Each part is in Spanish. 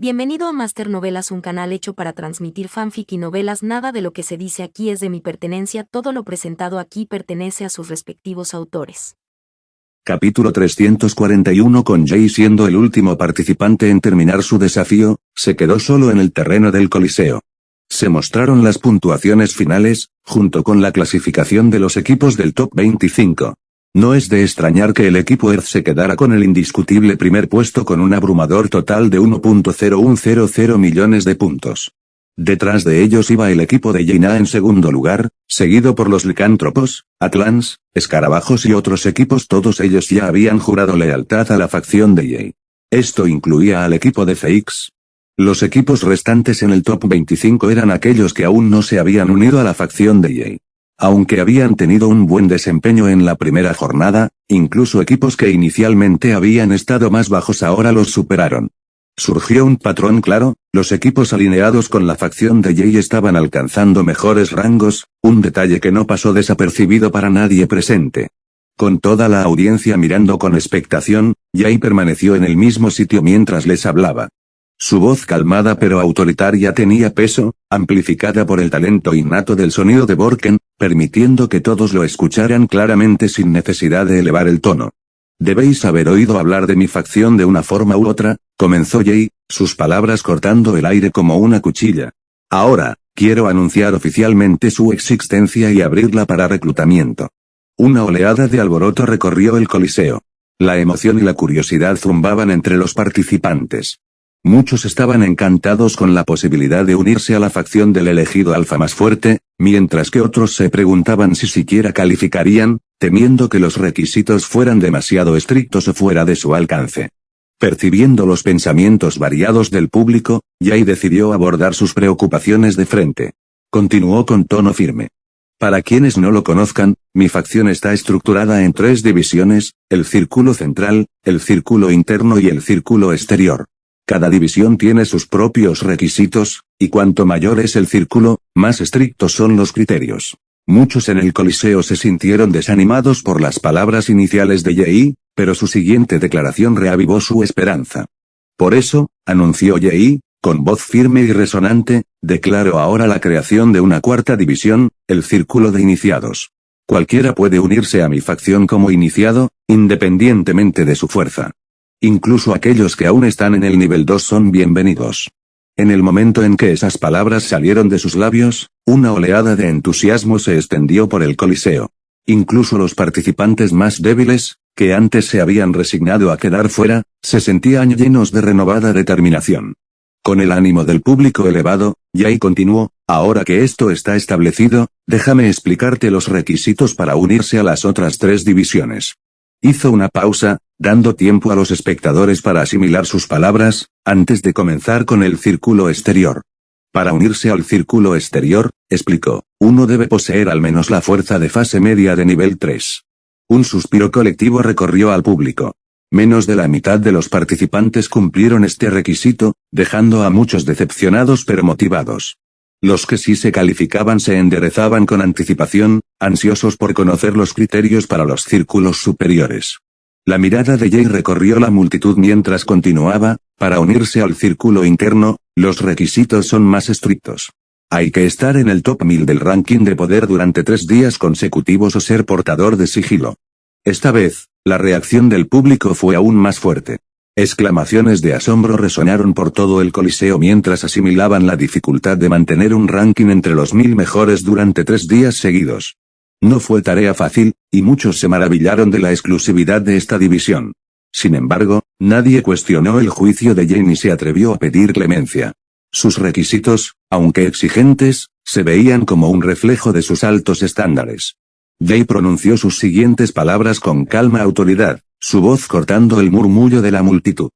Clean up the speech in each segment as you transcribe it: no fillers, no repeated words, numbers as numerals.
Bienvenido a Master Novelas, un canal hecho para transmitir fanfic y novelas. Nada de lo que se dice aquí es de mi pertenencia, todo lo presentado aquí pertenece a sus respectivos autores. Capítulo 341. Con Jay siendo el último participante en terminar su desafío, se quedó solo en el terreno del Coliseo. Se mostraron las puntuaciones finales, junto con la clasificación de los equipos del top 25. No es de extrañar que el equipo Earth se quedara con el indiscutible primer puesto con un abrumador total de 1.0100 millones de puntos. Detrás de ellos iba el equipo de Jaina en segundo lugar, seguido por los licántropos, Atlans, escarabajos y otros equipos. Todos ellos ya habían jurado lealtad a la facción de Jay. Esto incluía al equipo de Feix. Los equipos restantes en el top 25 eran aquellos que aún no se habían unido a la facción de Jay. Aunque habían tenido un buen desempeño en la primera jornada, incluso equipos que inicialmente habían estado más bajos ahora los superaron. Surgió un patrón claro, los equipos alineados con la facción de Jay estaban alcanzando mejores rangos, un detalle que no pasó desapercibido para nadie presente. Con toda la audiencia mirando con expectación, Jay permaneció en el mismo sitio mientras les hablaba. Su voz calmada pero autoritaria tenía peso, amplificada por el talento innato del sonido de Borken, permitiendo que todos lo escucharan claramente sin necesidad de elevar el tono. Debéis haber oído hablar de mi facción de una forma u otra, comenzó Jay, sus palabras cortando el aire como una cuchilla. Ahora, quiero anunciar oficialmente su existencia y abrirla para reclutamiento. Una oleada de alboroto recorrió el Coliseo. La emoción y la curiosidad zumbaban entre los participantes. Muchos estaban encantados con la posibilidad de unirse a la facción del elegido alfa más fuerte, mientras que otros se preguntaban si siquiera calificarían, temiendo que los requisitos fueran demasiado estrictos o fuera de su alcance. Percibiendo los pensamientos variados del público, Jay decidió abordar sus preocupaciones de frente. Continuó con tono firme. Para quienes no lo conozcan, mi facción está estructurada en 3 divisiones, el círculo central, el círculo interno y el círculo exterior. Cada división tiene sus propios requisitos, y cuanto mayor es el círculo, más estrictos son los criterios. Muchos en el Coliseo se sintieron desanimados por las palabras iniciales de Jay, pero su siguiente declaración reavivó su esperanza. Por eso, anunció Jay, con voz firme y resonante, declaro ahora la creación de una 4ª división, el Círculo de Iniciados. Cualquiera puede unirse a mi facción como iniciado, independientemente de su fuerza. Incluso aquellos que aún están en el nivel 2 son bienvenidos. En el momento en que esas palabras salieron de sus labios, una oleada de entusiasmo se extendió por el Coliseo. Incluso los participantes más débiles, que antes se habían resignado a quedar fuera, se sentían llenos de renovada determinación. Con el ánimo del público elevado, Jay continuó, ahora que esto está establecido, déjame explicarte los requisitos para unirse a las otras 3 divisiones. Hizo una pausa, dando tiempo a los espectadores para asimilar sus palabras, antes de comenzar con el círculo exterior. Para unirse al círculo exterior, explicó, uno debe poseer al menos la fuerza de fase media de nivel 3. Un suspiro colectivo recorrió al público. Menos de la mitad de los participantes cumplieron este requisito, dejando a muchos decepcionados pero motivados. Los que sí se calificaban se enderezaban con anticipación, ansiosos por conocer los criterios para los círculos superiores. La mirada de Jay recorrió la multitud mientras continuaba, para unirse al círculo interno, los requisitos son más estrictos. Hay que estar en el top 1000 del ranking de poder durante 3 días consecutivos o ser portador de sigilo. Esta vez, la reacción del público fue aún más fuerte. Exclamaciones de asombro resonaron por todo el Coliseo mientras asimilaban la dificultad de mantener un ranking entre los 1000 mejores durante 3 días seguidos. No fue tarea fácil, y muchos se maravillaron de la exclusividad de esta división. Sin embargo, nadie cuestionó el juicio de Jay ni se atrevió a pedir clemencia. Sus requisitos, aunque exigentes, se veían como un reflejo de sus altos estándares. Jay pronunció sus siguientes palabras con calma autoridad, su voz cortando el murmullo de la multitud.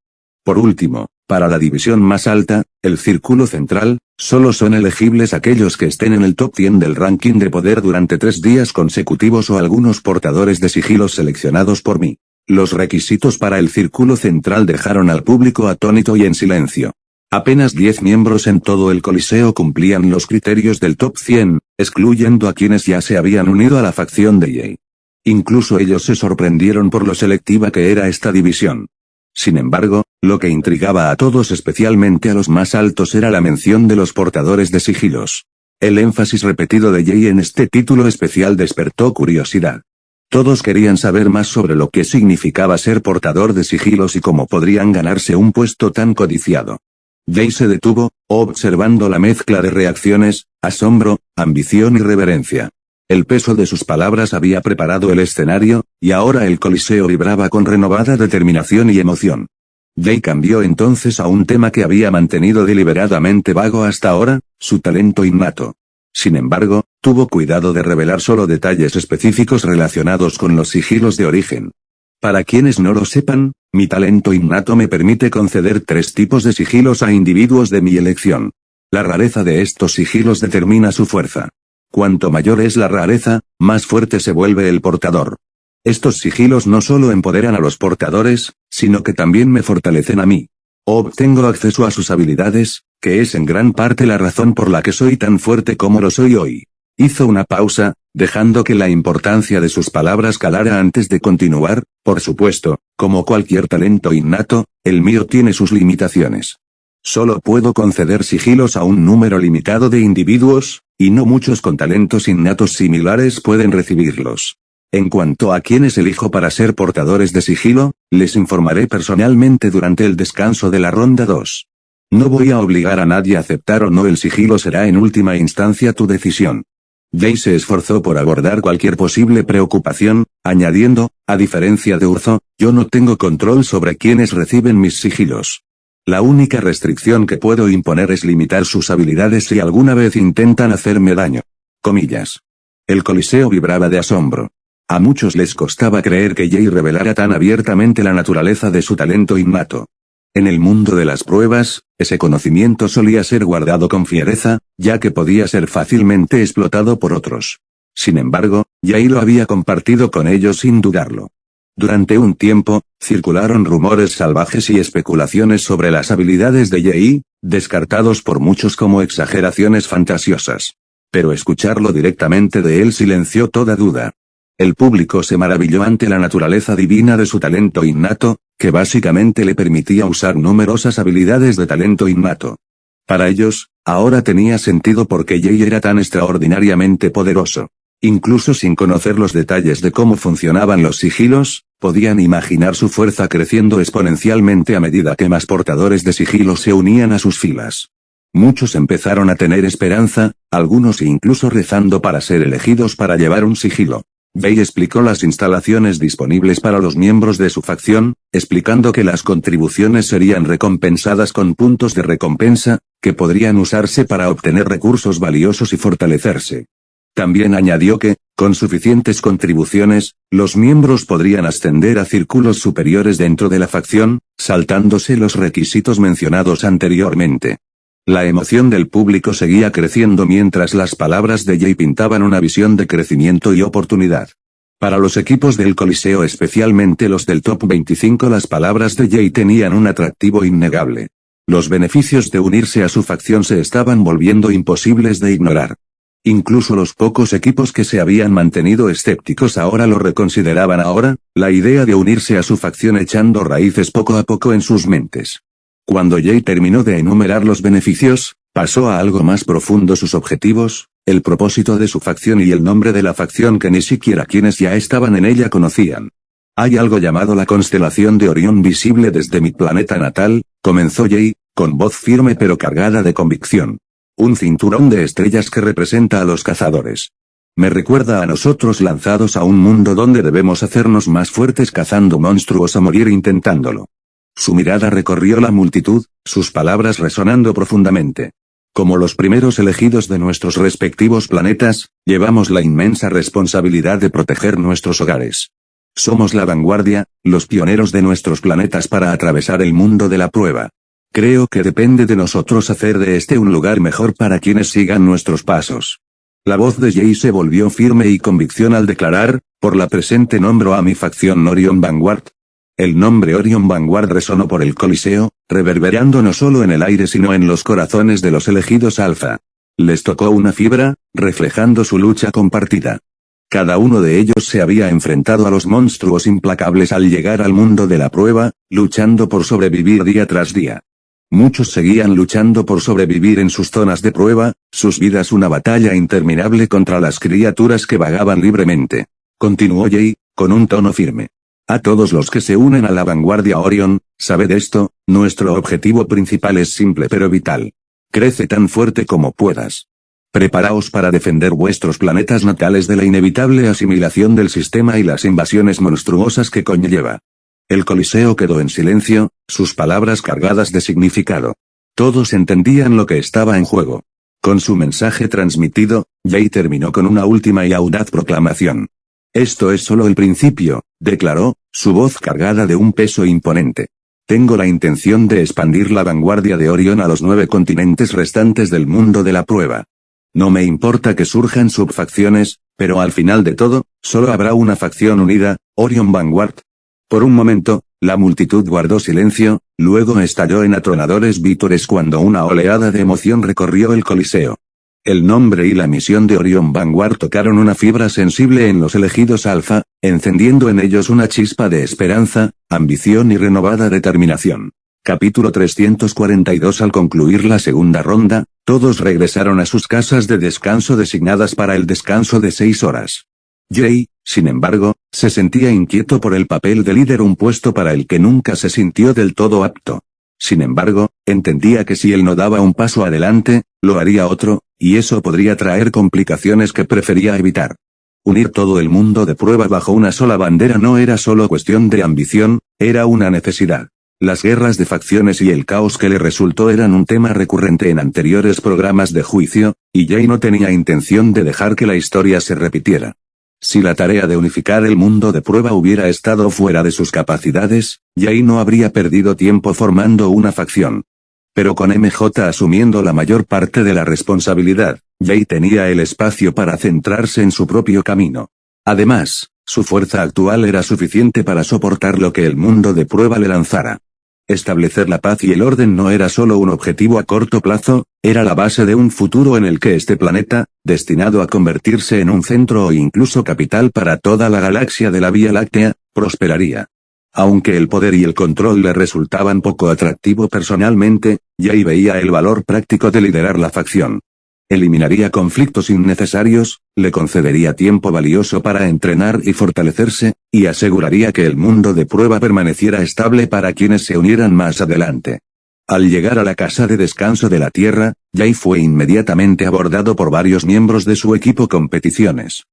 Por último, para la división más alta, el círculo central, solo son elegibles aquellos que estén en el top 100 del ranking de poder durante 3 días consecutivos o algunos portadores de sigilos seleccionados por mí. Los requisitos para el círculo central dejaron al público atónito y en silencio. Apenas 10 miembros en todo el Coliseo cumplían los criterios del top 100, excluyendo a quienes ya se habían unido a la facción de Jay. Incluso ellos se sorprendieron por lo selectiva que era esta división. Sin embargo, lo que intrigaba a todos, especialmente a los más altos, era la mención de los portadores de sigilos. El énfasis repetido de Jay en este título especial despertó curiosidad. Todos querían saber más sobre lo que significaba ser portador de sigilos y cómo podrían ganarse un puesto tan codiciado. Jay se detuvo, observando la mezcla de reacciones, asombro, ambición y reverencia. El peso de sus palabras había preparado el escenario, y ahora el coliseo vibraba con renovada determinación y emoción. Jay cambió entonces a un tema que había mantenido deliberadamente vago hasta ahora, su talento innato. Sin embargo, tuvo cuidado de revelar solo detalles específicos relacionados con los sigilos de origen. Para quienes no lo sepan, mi talento innato me permite conceder 3 tipos de sigilos a individuos de mi elección. La rareza de estos sigilos determina su fuerza. Cuanto mayor es la rareza, más fuerte se vuelve el portador. Estos sigilos no solo empoderan a los portadores, sino que también me fortalecen a mí. Obtengo acceso a sus habilidades, que es en gran parte la razón por la que soy tan fuerte como lo soy hoy. Hizo una pausa, dejando que la importancia de sus palabras calara antes de continuar. Por supuesto, como cualquier talento innato, el mío tiene sus limitaciones. Solo puedo conceder sigilos a un número limitado de individuos, y no muchos con talentos innatos similares pueden recibirlos. En cuanto a quienes elijo para ser portadores de sigilo, les informaré personalmente durante el descanso de la ronda 2. No voy a obligar a nadie a aceptar o no el sigilo, será en última instancia tu decisión. Jay se esforzó por abordar cualquier posible preocupación, añadiendo, a diferencia de Urzo, yo no tengo control sobre quienes reciben mis sigilos. La única restricción que puedo imponer es limitar sus habilidades si alguna vez intentan hacerme daño. Comillas. El coliseo vibraba de asombro. A muchos les costaba creer que Jay revelara tan abiertamente la naturaleza de su talento innato. En el mundo de las pruebas, ese conocimiento solía ser guardado con fiereza, ya que podía ser fácilmente explotado por otros. Sin embargo, Jay lo había compartido con ellos sin dudarlo. Durante un tiempo, circularon rumores salvajes y especulaciones sobre las habilidades de Jay, descartados por muchos como exageraciones fantasiosas. Pero escucharlo directamente de él silenció toda duda. El público se maravilló ante la naturaleza divina de su talento innato, que básicamente le permitía usar numerosas habilidades de talento innato. Para ellos, ahora tenía sentido por qué Jay era tan extraordinariamente poderoso. Incluso sin conocer los detalles de cómo funcionaban los sigilos, podían imaginar su fuerza creciendo exponencialmente a medida que más portadores de sigilo se unían a sus filas. Muchos empezaron a tener esperanza, algunos incluso rezando para ser elegidos para llevar un sigilo. Jay explicó las instalaciones disponibles para los miembros de su facción, explicando que las contribuciones serían recompensadas con puntos de recompensa, que podrían usarse para obtener recursos valiosos y fortalecerse. También añadió que, con suficientes contribuciones, los miembros podrían ascender a círculos superiores dentro de la facción, saltándose los requisitos mencionados anteriormente. La emoción del público seguía creciendo mientras las palabras de Jay pintaban una visión de crecimiento y oportunidad. Para los equipos del Coliseo, especialmente los del Top 25, las palabras de Jay tenían un atractivo innegable. Los beneficios de unirse a su facción se estaban volviendo imposibles de ignorar. Incluso los pocos equipos que se habían mantenido escépticos ahora lo reconsideraban. La idea de unirse a su facción echando raíces poco a poco en sus mentes. Cuando Jay terminó de enumerar los beneficios, pasó a algo más profundo: sus objetivos, el propósito de su facción y el nombre de la facción que ni siquiera quienes ya estaban en ella conocían. Hay algo llamado la constelación de Orión visible desde mi planeta natal, comenzó Jay, con voz firme pero cargada de convicción. Un cinturón de estrellas que representa a los cazadores. Me recuerda a nosotros lanzados a un mundo donde debemos hacernos más fuertes cazando monstruos a morir intentándolo. Su mirada recorrió la multitud, sus palabras resonando profundamente. Como los primeros elegidos de nuestros respectivos planetas, llevamos la inmensa responsabilidad de proteger nuestros hogares. Somos la vanguardia, los pioneros de nuestros planetas para atravesar el mundo de la prueba. Creo que depende de nosotros hacer de este un lugar mejor para quienes sigan nuestros pasos. La voz de Jay se volvió firme y convicción al declarar, por la presente nombro a mi facción Orion Vanguard. El nombre Orion Vanguard resonó por el Coliseo, reverberando no solo en el aire sino en los corazones de los elegidos Alpha. Les tocó una fibra, reflejando su lucha compartida. Cada uno de ellos se había enfrentado a los monstruos implacables al llegar al mundo de la prueba, luchando por sobrevivir día tras día. Muchos seguían luchando por sobrevivir en sus zonas de prueba, sus vidas una batalla interminable contra las criaturas que vagaban libremente. Continuó Jay, con un tono firme. A todos los que se unen a la vanguardia Orion, sabed esto, nuestro objetivo principal es simple pero vital. Crece tan fuerte como puedas. Preparaos para defender vuestros planetas natales de la inevitable asimilación del sistema y las invasiones monstruosas que conlleva. El Coliseo quedó en silencio, sus palabras cargadas de significado. Todos entendían lo que estaba en juego. Con su mensaje transmitido, Jay terminó con una última y audaz proclamación. Esto es solo el principio, declaró, su voz cargada de un peso imponente. Tengo la intención de expandir la vanguardia de Orion a los 9 continentes restantes del mundo de la prueba. No me importa que surjan subfacciones, pero al final de todo, solo habrá una facción unida, Orion Vanguard. Por un momento, la multitud guardó silencio, luego estalló en atronadores vítores cuando una oleada de emoción recorrió el Coliseo. El nombre y la misión de Orion Vanguard tocaron una fibra sensible en los elegidos Alpha, encendiendo en ellos una chispa de esperanza, ambición y renovada determinación. Capítulo 342. Al concluir la segunda ronda, todos regresaron a sus casas de descanso designadas para el descanso de 6 horas. Jay, sin embargo, se sentía inquieto por el papel de líder, un puesto para el que nunca se sintió del todo apto. Sin embargo, entendía que si él no daba un paso adelante, lo haría otro, y eso podría traer complicaciones que prefería evitar. Unir todo el mundo de prueba bajo una sola bandera no era solo cuestión de ambición, era una necesidad. Las guerras de facciones y el caos que le resultó eran un tema recurrente en anteriores programas de juicio, y Jay no tenía intención de dejar que la historia se repitiera. Si la tarea de unificar el mundo de prueba hubiera estado fuera de sus capacidades, Jay no habría perdido tiempo formando una facción. Pero con MJ asumiendo la mayor parte de la responsabilidad, Jay tenía el espacio para centrarse en su propio camino. Además, su fuerza actual era suficiente para soportar lo que el mundo de prueba le lanzara. Establecer la paz y el orden no era solo un objetivo a corto plazo, era la base de un futuro en el que este planeta, destinado a convertirse en un centro o incluso capital para toda la galaxia de la Vía Láctea, prosperaría. Aunque el poder y el control le resultaban poco atractivo personalmente, Jay veía el valor práctico de liderar la facción. Eliminaría conflictos innecesarios, le concedería tiempo valioso para entrenar y fortalecerse, y aseguraría que el mundo de prueba permaneciera estable para quienes se unieran más adelante. Al llegar a la casa de descanso de la Tierra, Jay fue inmediatamente abordado por varios miembros de su equipo competiciones.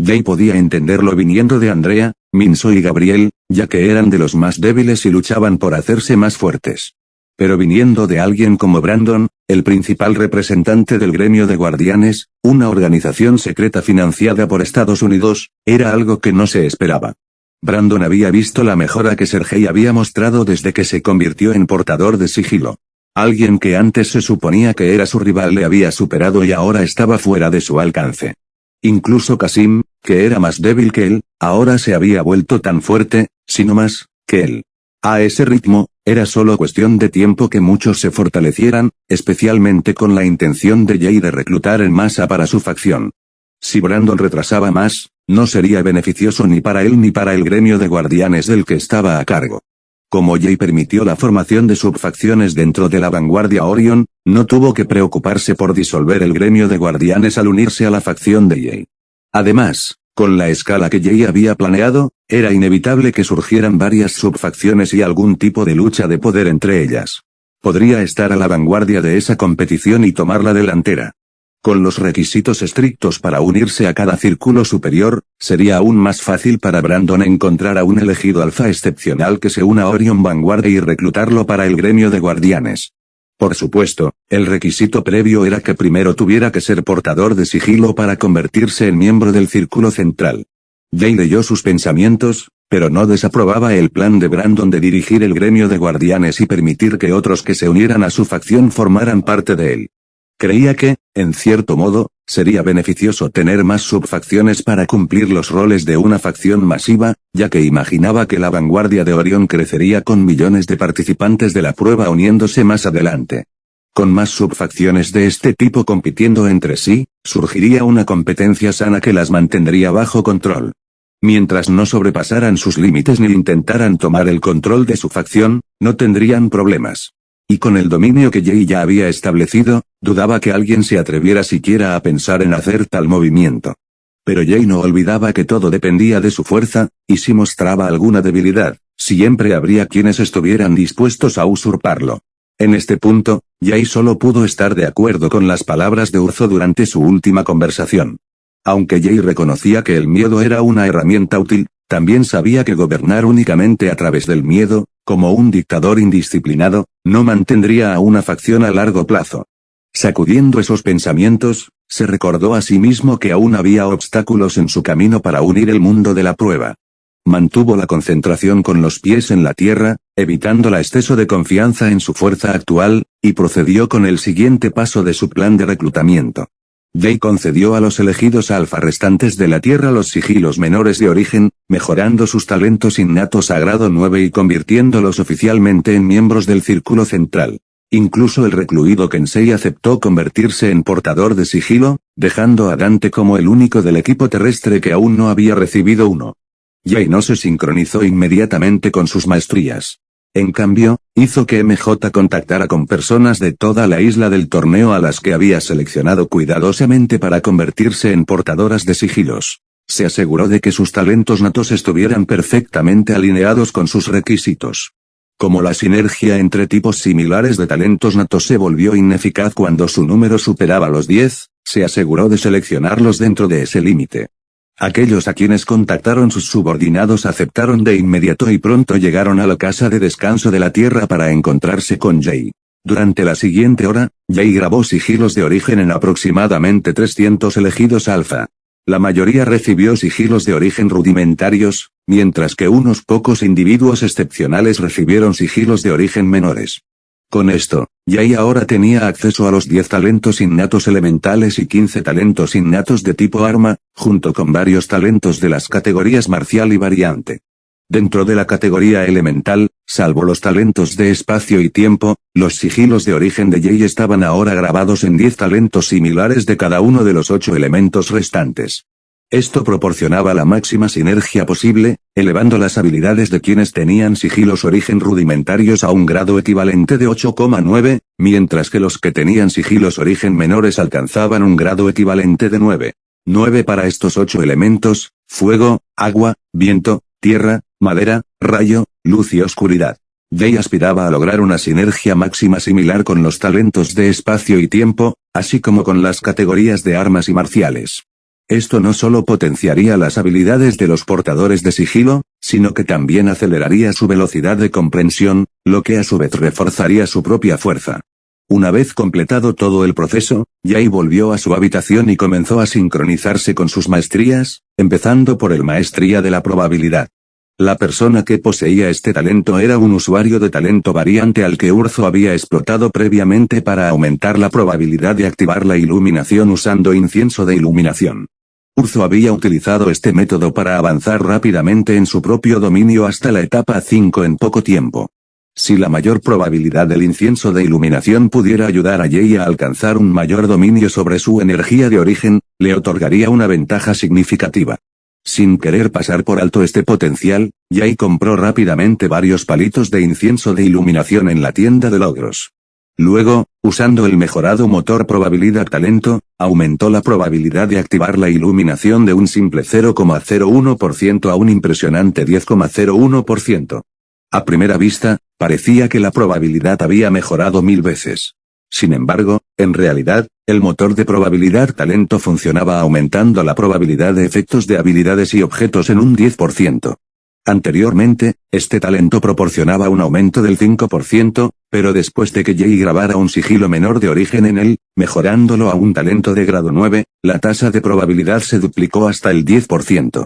Jay podía entenderlo viniendo de Andrea, Minso y Gabriel, ya que eran de los más débiles y luchaban por hacerse más fuertes. Pero viniendo de alguien como Brandon, el principal representante del gremio de guardianes, una organización secreta financiada por Estados Unidos, era algo que no se esperaba. Brandon había visto la mejora que Sergei había mostrado desde que se convirtió en portador de sigilo. Alguien que antes se suponía que era su rival le había superado y ahora estaba fuera de su alcance. Incluso Kasim, que era más débil que él, ahora se había vuelto tan fuerte, si no más, que él. A ese ritmo, era solo cuestión de tiempo que muchos se fortalecieran, especialmente con la intención de Jay de reclutar en masa para su facción. Si Brandon retrasaba más, no sería beneficioso ni para él ni para el gremio de guardianes del que estaba a cargo. Como Jay permitió la formación de subfacciones dentro de la vanguardia Orion, no tuvo que preocuparse por disolver el gremio de guardianes al unirse a la facción de Jay. Además, con la escala que Jay había planeado, era inevitable que surgieran varias subfacciones y algún tipo de lucha de poder entre ellas. Podría estar a la vanguardia de esa competición y tomar la delantera. Con los requisitos estrictos para unirse a cada círculo superior, sería aún más fácil para Brandon encontrar a un elegido alfa excepcional que se una a Orion Vanguard y reclutarlo para el gremio de guardianes. Por supuesto, el requisito previo era que primero tuviera que ser portador de sigilo para convertirse en miembro del círculo central. Jay leyó sus pensamientos, pero no desaprobaba el plan de Brandon de dirigir el gremio de guardianes y permitir que otros que se unieran a su facción formaran parte de él. Creía que, en cierto modo, sería beneficioso tener más subfacciones para cumplir los roles de una facción masiva, ya que imaginaba que la vanguardia de Orión crecería con millones de participantes de la prueba uniéndose más adelante. Con más subfacciones de este tipo compitiendo entre sí, surgiría una competencia sana que las mantendría bajo control. Mientras no sobrepasaran sus límites ni intentaran tomar el control de su facción, no tendrían problemas. Y con el dominio que Jay ya había establecido, dudaba que alguien se atreviera siquiera a pensar en hacer tal movimiento. Pero Jay no olvidaba que todo dependía de su fuerza, y si mostraba alguna debilidad, siempre habría quienes estuvieran dispuestos a usurparlo. En este punto, Jay solo pudo estar de acuerdo con las palabras de Urzo durante su última conversación. Aunque Jay reconocía que el miedo era una herramienta útil, también sabía que gobernar únicamente a través del miedo, como un dictador indisciplinado, no mantendría a una facción a largo plazo. Sacudiendo esos pensamientos, se recordó a sí mismo que aún había obstáculos en su camino para unir el mundo de la prueba. Mantuvo la concentración con los pies en la tierra, evitando el exceso de confianza en su fuerza actual, y procedió con el siguiente paso de su plan de reclutamiento. Jay concedió a los elegidos alfa restantes de la Tierra los sigilos menores de origen, mejorando sus talentos innatos a grado 9 y convirtiéndolos oficialmente en miembros del Círculo Central. Incluso el recluido Kensei aceptó convertirse en portador de sigilo, dejando a Dante como el único del equipo terrestre que aún no había recibido uno. Jay no se sincronizó inmediatamente con sus maestrías. En cambio, hizo que MJ contactara con personas de toda la isla del torneo a las que había seleccionado cuidadosamente para convertirse en portadoras de sigilos. Se aseguró de que sus talentos natos estuvieran perfectamente alineados con sus requisitos. Como la sinergia entre tipos similares de talentos natos se volvió ineficaz cuando su número superaba los 10, se aseguró de seleccionarlos dentro de ese límite. Aquellos a quienes contactaron sus subordinados aceptaron de inmediato y pronto llegaron a la casa de descanso de la Tierra para encontrarse con Jay. Durante la siguiente hora, Jay grabó sigilos de origen en aproximadamente 300 elegidos alfa. La mayoría recibió sigilos de origen rudimentarios, mientras que unos pocos individuos excepcionales recibieron sigilos de origen menores. Con esto, Jay ahora tenía acceso a los 10 talentos innatos elementales y 15 talentos innatos de tipo arma, junto con varios talentos de las categorías marcial y variante. Dentro de la categoría elemental, salvo los talentos de espacio y tiempo, los sigilos de origen de Jay estaban ahora grabados en 10 talentos similares de cada uno de los 8 elementos restantes. Esto proporcionaba la máxima sinergia posible, elevando las habilidades de quienes tenían sigilos origen rudimentarios a un grado equivalente de 8,9, mientras que los que tenían sigilos origen menores alcanzaban un grado equivalente de 9. 9 para estos 8 elementos: fuego, agua, viento, tierra, madera, rayo, luz y oscuridad. Jay aspiraba a lograr una sinergia máxima similar con los talentos de espacio y tiempo, así como con las categorías de armas y marciales. Esto no solo potenciaría las habilidades de los portadores de sigilo, sino que también aceleraría su velocidad de comprensión, lo que a su vez reforzaría su propia fuerza. Una vez completado todo el proceso, Jay volvió a su habitación y comenzó a sincronizarse con sus maestrías, empezando por el maestría de la probabilidad. La persona que poseía este talento era un usuario de talento variante al que Urzo había explotado previamente para aumentar la probabilidad de activar la iluminación usando incienso de iluminación. Urzo había utilizado este método para avanzar rápidamente en su propio dominio hasta la etapa 5 en poco tiempo. Si la mayor probabilidad del incienso de iluminación pudiera ayudar a Jay a alcanzar un mayor dominio sobre su energía de origen, le otorgaría una ventaja significativa. Sin querer pasar por alto este potencial, Jay compró rápidamente varios palitos de incienso de iluminación en la tienda de logros. Luego, usando el mejorado motor probabilidad talento, aumentó la probabilidad de activar la iluminación de un simple 0,01% a un impresionante 10,01%. A primera vista, parecía que la probabilidad había mejorado 1000 veces. Sin embargo, en realidad, el motor de probabilidad talento funcionaba aumentando la probabilidad de efectos de habilidades y objetos en un 10%. Anteriormente, este talento proporcionaba un aumento del 5%, pero después de que Jay grabara un sigilo menor de origen en él, mejorándolo a un talento de grado 9, la tasa de probabilidad se duplicó hasta el 10%.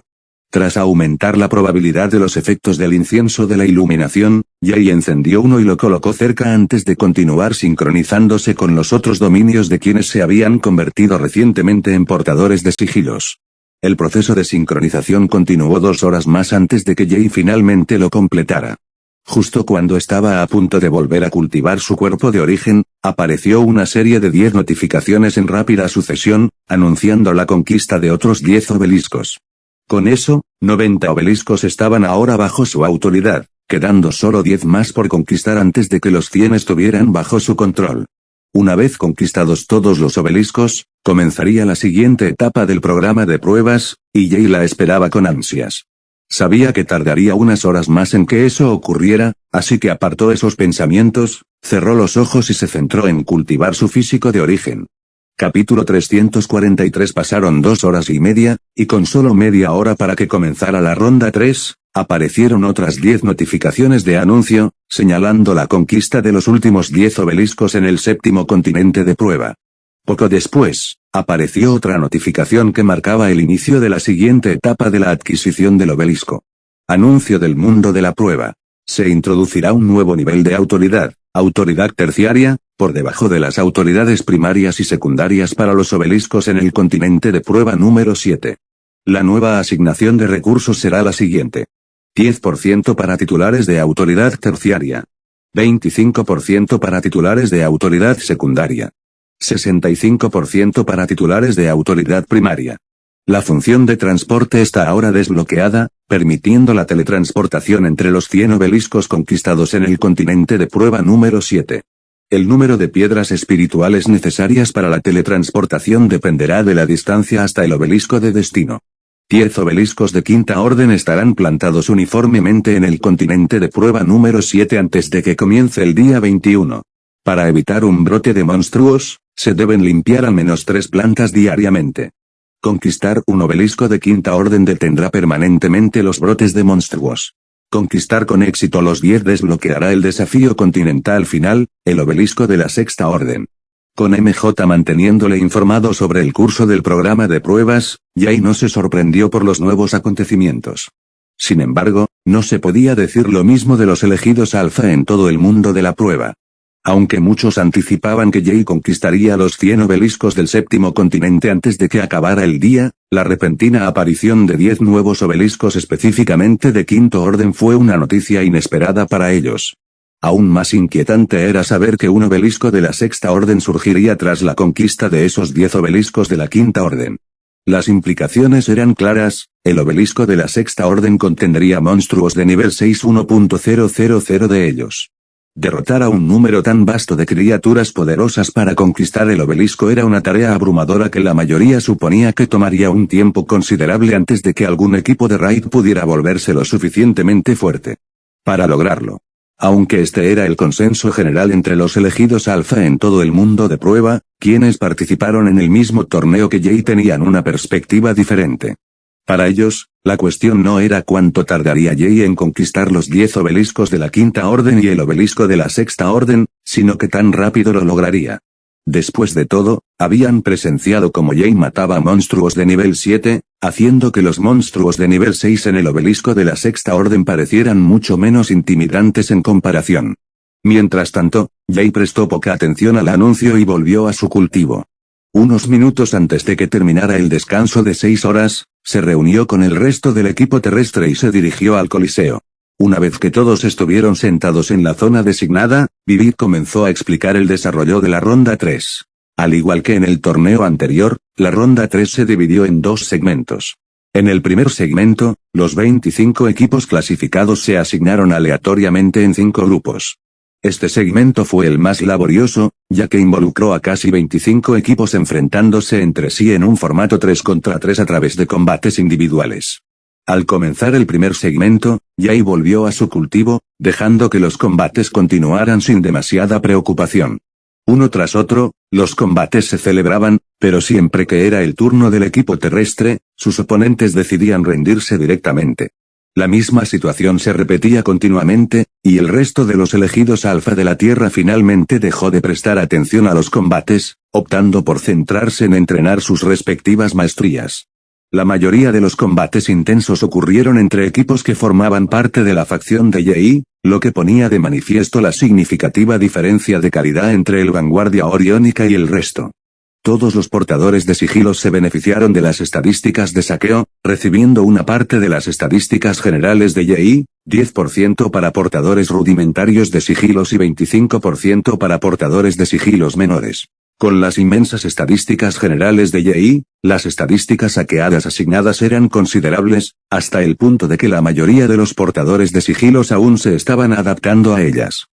Tras aumentar la probabilidad de los efectos del incienso de la iluminación, Jay encendió uno y lo colocó cerca antes de continuar sincronizándose con los otros dominios de quienes se habían convertido recientemente en portadores de sigilos. El proceso de sincronización continuó 2 horas más antes de que Jay finalmente lo completara. Justo cuando estaba a punto de volver a cultivar su cuerpo de origen, apareció una serie de 10 notificaciones en rápida sucesión, anunciando la conquista de otros 10 obeliscos. Con eso, 90 obeliscos estaban ahora bajo su autoridad, quedando solo 10 más por conquistar antes de que los 100 estuvieran bajo su control. Una vez conquistados todos los obeliscos, comenzaría la siguiente etapa del programa de pruebas, y Jay la esperaba con ansias. Sabía que tardaría unas horas más en que eso ocurriera, así que apartó esos pensamientos, cerró los ojos y se centró en cultivar su físico de origen. Capítulo 343. Pasaron 2 horas y media, y con solo media hora para que comenzara la ronda 3, aparecieron otras 10 notificaciones de anuncio, señalando la conquista de los últimos 10 obeliscos en el 7º continente de prueba. Poco después, apareció otra notificación que marcaba el inicio de la siguiente etapa de la adquisición del obelisco. Anuncio del mundo de la prueba. Se introducirá un nuevo nivel de autoridad terciaria, por debajo de las autoridades primarias y secundarias para los obeliscos en el continente de prueba número 7. La nueva asignación de recursos será la siguiente. 10% para titulares de autoridad terciaria. 25% para titulares de autoridad secundaria. 65% para titulares de autoridad primaria. La función de transporte está ahora desbloqueada, permitiendo la teletransportación entre los 100 obeliscos conquistados en el continente de prueba número 7. El número de piedras espirituales necesarias para la teletransportación dependerá de la distancia hasta el obelisco de destino. 10 obeliscos de quinta orden estarán plantados uniformemente en el continente de prueba número 7 antes de que comience el día 21. Para evitar un brote de monstruos, se deben limpiar al menos 3 plantas diariamente. Conquistar un obelisco de quinta orden detendrá permanentemente los brotes de monstruos. Conquistar con éxito los 10 desbloqueará el desafío continental final, el obelisco de la sexta orden. Con MJ manteniéndole informado sobre el curso del programa de pruebas, Jay no se sorprendió por los nuevos acontecimientos. Sin embargo, no se podía decir lo mismo de los elegidos alfa en todo el mundo de la prueba. Aunque muchos anticipaban que Jay conquistaría los 100 obeliscos del 7º continente antes de que acabara el día, la repentina aparición de 10 nuevos obeliscos específicamente de quinto orden fue una noticia inesperada para ellos. Aún más inquietante era saber que un obelisco de la sexta orden surgiría tras la conquista de esos 10 obeliscos de la quinta orden. Las implicaciones eran claras, el obelisco de la sexta orden contendría monstruos de nivel 6 1.000 de ellos. Derrotar a un número tan vasto de criaturas poderosas para conquistar el obelisco era una tarea abrumadora que la mayoría suponía que tomaría un tiempo considerable antes de que algún equipo de raid pudiera volverse lo suficientemente fuerte para lograrlo. Aunque este era el consenso general entre los elegidos alfa en todo el mundo de prueba, quienes participaron en el mismo torneo que Jay tenían una perspectiva diferente. Para ellos, la cuestión no era cuánto tardaría Jay en conquistar los 10 obeliscos de la quinta orden y el obelisco de la sexta orden, sino que tan rápido lo lograría. Después de todo, habían presenciado cómo Jay mataba monstruos de nivel 7, haciendo que los monstruos de nivel 6 en el obelisco de la sexta orden parecieran mucho menos intimidantes en comparación. Mientras tanto, Jay prestó poca atención al anuncio y volvió a su cultivo. Unos minutos antes de que terminara el descanso de 6 horas, se reunió con el resto del equipo terrestre y se dirigió al Coliseo. Una vez que todos estuvieron sentados en la zona designada, Vivid comenzó a explicar el desarrollo de la ronda 3. Al igual que en el torneo anterior, la ronda 3 se dividió en 2 segmentos. En el primer segmento, los 25 equipos clasificados se asignaron aleatoriamente en 5 grupos. Este segmento fue el más laborioso, ya que involucró a casi 25 equipos enfrentándose entre sí en un formato 3 contra 3 a través de combates individuales. Al comenzar el primer segmento, Jay volvió a su cultivo, dejando que los combates continuaran sin demasiada preocupación. Uno tras otro, los combates se celebraban, pero siempre que era el turno del equipo terrestre, sus oponentes decidían rendirse directamente. La misma situación se repetía continuamente, y el resto de los elegidos alfa de la Tierra finalmente dejó de prestar atención a los combates, optando por centrarse en entrenar sus respectivas maestrías. La mayoría de los combates intensos ocurrieron entre equipos que formaban parte de la facción de Jay, lo que ponía de manifiesto la significativa diferencia de calidad entre el Vanguardia Oriónica y el resto. Todos los portadores de sigilos se beneficiaron de las estadísticas de saqueo, recibiendo una parte de las estadísticas generales de YI, 10% para portadores rudimentarios de sigilos y 25% para portadores de sigilos menores. Con las inmensas estadísticas generales de YI, las estadísticas saqueadas asignadas eran considerables, hasta el punto de que la mayoría de los portadores de sigilos aún se estaban adaptando a ellas.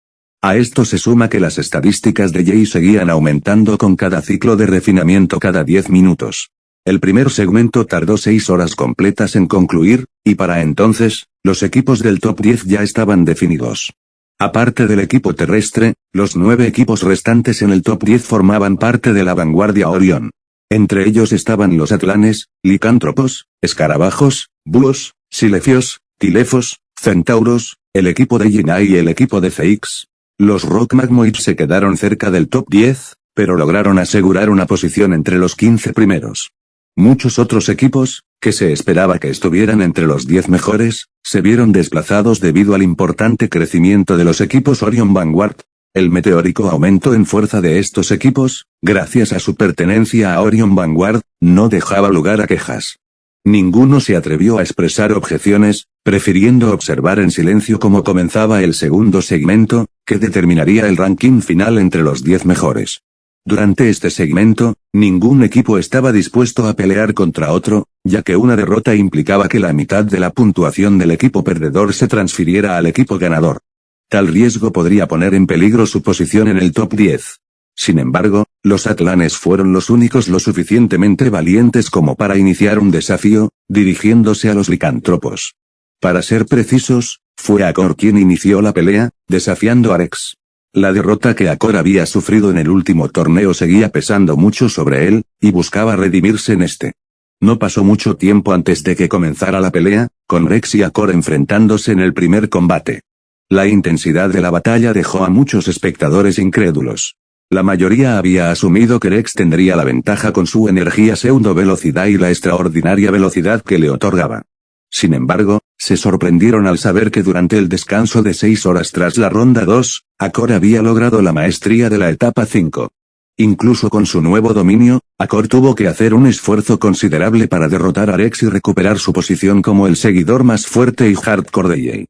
A esto se suma que las estadísticas de YI seguían aumentando con cada ciclo de refinamiento cada 10 minutos. El primer segmento tardó 6 horas completas en concluir, y para entonces, los equipos del top 10 ya estaban definidos. Aparte del equipo terrestre, los 9 equipos restantes en el top 10 formaban parte de la vanguardia Orión. Entre ellos estaban los atlanes, licántropos, escarabajos, búhos, silefios, tilefos, centauros, el equipo de Jinai y el equipo de Feix. Los Rock Magmoids se quedaron cerca del top 10, pero lograron asegurar una posición entre los 15 primeros. Muchos otros equipos, que se esperaba que estuvieran entre los 10 mejores, se vieron desplazados debido al importante crecimiento de los equipos Orion Vanguard. El meteórico aumento en fuerza de estos equipos, gracias a su pertenencia a Orion Vanguard, no dejaba lugar a quejas. Ninguno se atrevió a expresar objeciones, prefiriendo observar en silencio cómo comenzaba el segundo segmento, que determinaría el ranking final entre los 10 mejores. Durante este segmento, ningún equipo estaba dispuesto a pelear contra otro, ya que una derrota implicaba que la mitad de la puntuación del equipo perdedor se transfiriera al equipo ganador. Tal riesgo podría poner en peligro su posición en el top 10. Sin embargo, los atlanes fueron los únicos lo suficientemente valientes como para iniciar un desafío, dirigiéndose a los licántropos. Para ser precisos, fue Akor quien inició la pelea, desafiando a Rex. La derrota que Akor había sufrido en el último torneo seguía pesando mucho sobre él, y buscaba redimirse en este. No pasó mucho tiempo antes de que comenzara la pelea, con Rex y Akor enfrentándose en el primer combate. La intensidad de la batalla dejó a muchos espectadores incrédulos. La mayoría había asumido que Rex tendría la ventaja con su energía pseudo-velocidad y la extraordinaria velocidad que le otorgaba. Sin embargo, se sorprendieron al saber que durante el descanso de 6 horas tras la ronda 2, Akor había logrado la maestría de la etapa 5. Incluso con su nuevo dominio, Akor tuvo que hacer un esfuerzo considerable para derrotar a Rex y recuperar su posición como el seguidor más fuerte y hardcore de EA.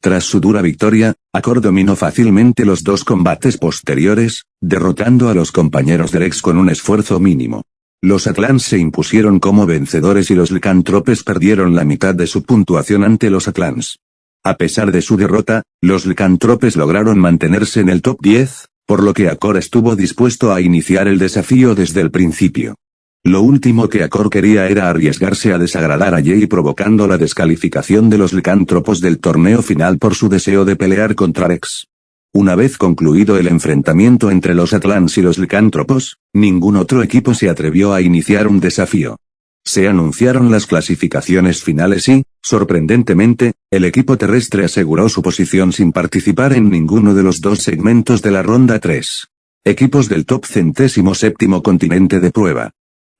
Tras su dura victoria, Akor dominó fácilmente los 2 combates posteriores, derrotando a los compañeros de Rex con un esfuerzo mínimo. Los Atlans se impusieron como vencedores y los licántropes perdieron la mitad de su puntuación ante los Atlans. A pesar de su derrota, los licántropes lograron mantenerse en el top 10, por lo que Akor estuvo dispuesto a iniciar el desafío desde el principio. Lo último que Akor quería era arriesgarse a desagradar a Jay provocando la descalificación de los licántropos del torneo final por su deseo de pelear contra Rex. Una vez concluido el enfrentamiento entre los Atlans y los licántropos, ningún otro equipo se atrevió a iniciar un desafío. Se anunciaron las clasificaciones finales y, sorprendentemente, el equipo terrestre aseguró su posición sin participar en ninguno de los 2 segmentos de la ronda 3. Equipos del top 107º continente de prueba.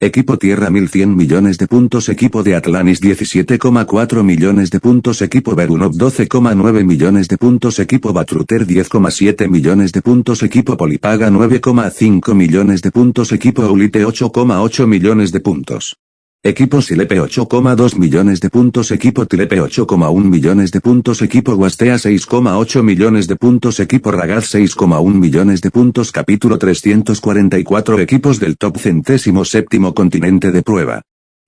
Equipo Tierra 1100 millones de puntos. Equipo de Atlanis 17,4 millones de puntos. Equipo Berunov 12,9 millones de puntos. Equipo Batruter 10,7 millones de puntos. Equipo Polipaga 9,5 millones de puntos. Equipo Aulite 8,8 millones de puntos. Equipo Silepe 8,2 millones de puntos. Equipo Tilepe 8,1 millones de puntos. Equipo Guastea 6,8 millones de puntos. Equipo Ragaz 6,1 millones de puntos. Capítulo 344. Equipos del top 107º continente de prueba.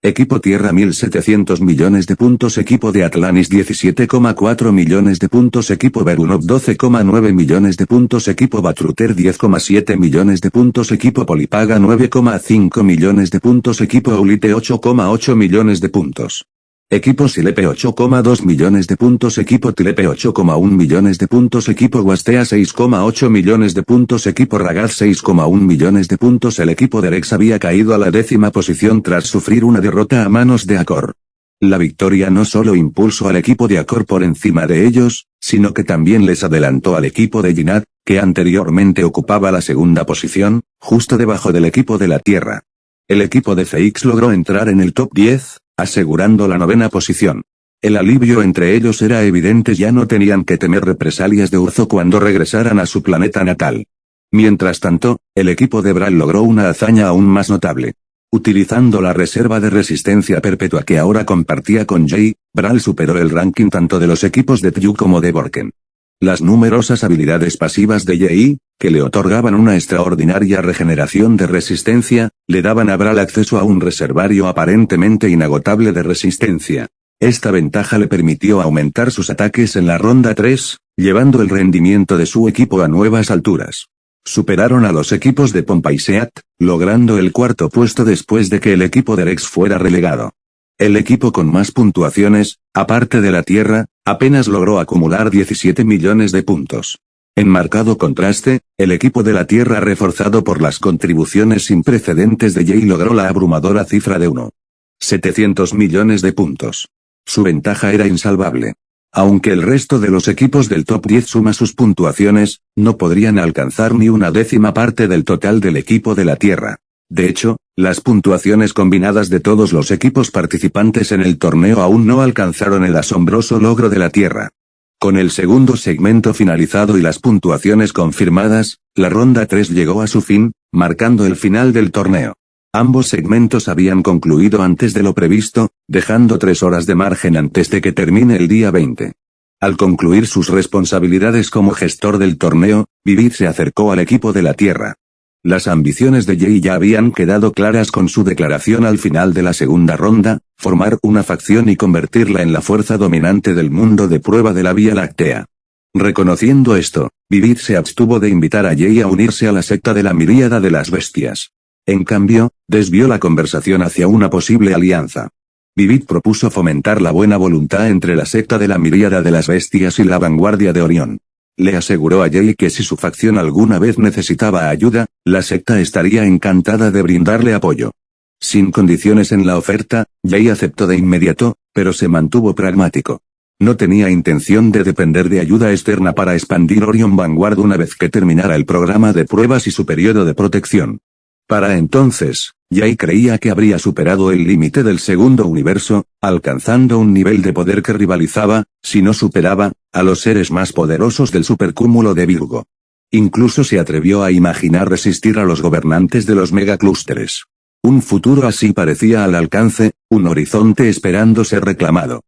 Equipo Tierra 1700 millones de puntos. Equipo de Atlanis 17,4 millones de puntos. Equipo Berunov 12,9 millones de puntos. Equipo Batruter 10,7 millones de puntos. Equipo Polipaga 9,5 millones de puntos. Equipo Aulite 8,8 millones de puntos. Equipo Silepe 8,2 millones de puntos. Equipo Tilepe 8,1 millones de puntos. Equipo Guastea 6,8 millones de puntos. Equipo Ragaz 6,1 millones de puntos. El equipo de Rex había caído a la 10ª posición tras sufrir una derrota a manos de Akor. La victoria no solo impulsó al equipo de Akor por encima de ellos, sino que también les adelantó al equipo de Jinad, que anteriormente ocupaba la 2ª posición, justo debajo del equipo de la Tierra. El equipo de Feix logró entrar en el top 10, asegurando la 9ª posición. El alivio entre ellos era evidente, ya no tenían que temer represalias de Urzo cuando regresaran a su planeta natal. Mientras tanto, el equipo de Brawl logró una hazaña aún más notable. Utilizando la reserva de resistencia perpetua que ahora compartía con Jay, Brawl superó el ranking tanto de los equipos de Tyu como de Borken. Las numerosas habilidades pasivas de Jay, que le otorgaban una extraordinaria regeneración de resistencia, le daban a Brawl acceso a un reservario aparentemente inagotable de resistencia. Esta ventaja le permitió aumentar sus ataques en la ronda 3, llevando el rendimiento de su equipo a nuevas alturas. Superaron a los equipos de Pompa y Seat, logrando el cuarto puesto después de que el equipo de Rex fuera relegado. El equipo con más puntuaciones, aparte de la Tierra, apenas logró acumular 17 millones de puntos. En marcado contraste, el equipo de la Tierra reforzado por las contribuciones sin precedentes de Jay logró la abrumadora cifra de 1.700 millones de puntos. Su ventaja era insalvable. Aunque el resto de los equipos del top 10 suma sus puntuaciones, no podrían alcanzar ni una décima parte del total del equipo de la Tierra. De hecho, las puntuaciones combinadas de todos los equipos participantes en el torneo aún no alcanzaron el asombroso logro de la Tierra. Con el segundo segmento finalizado y las puntuaciones confirmadas, la ronda 3 llegó a su fin, marcando el final del torneo. Ambos segmentos habían concluido antes de lo previsto, dejando 3 horas de margen antes de que termine el día 20. Al concluir sus responsabilidades como gestor del torneo, Vivid se acercó al equipo de la Tierra. Las ambiciones de Jay ya habían quedado claras con su declaración al final de la segunda ronda, formar una facción y convertirla en la fuerza dominante del mundo de prueba de la Vía Láctea. Reconociendo esto, Vivid se abstuvo de invitar a Jay a unirse a la secta de la Miríada de las Bestias. En cambio, desvió la conversación hacia una posible alianza. Vivid propuso fomentar la buena voluntad entre la secta de la Miríada de las Bestias y la vanguardia de Orión. Le aseguró a Jay que si su facción alguna vez necesitaba ayuda, la secta estaría encantada de brindarle apoyo. Sin condiciones en la oferta, Jay aceptó de inmediato, pero se mantuvo pragmático. No tenía intención de depender de ayuda externa para expandir Orion Vanguard una vez que terminara el programa de pruebas y su periodo de protección. Para entonces, Jay creía que habría superado el límite del segundo universo, alcanzando un nivel de poder que rivalizaba, si no superaba, a los seres más poderosos del supercúmulo de Virgo. Incluso se atrevió a imaginar resistir a los gobernantes de los megaclústeres. Un futuro así parecía al alcance, un horizonte esperando ser reclamado.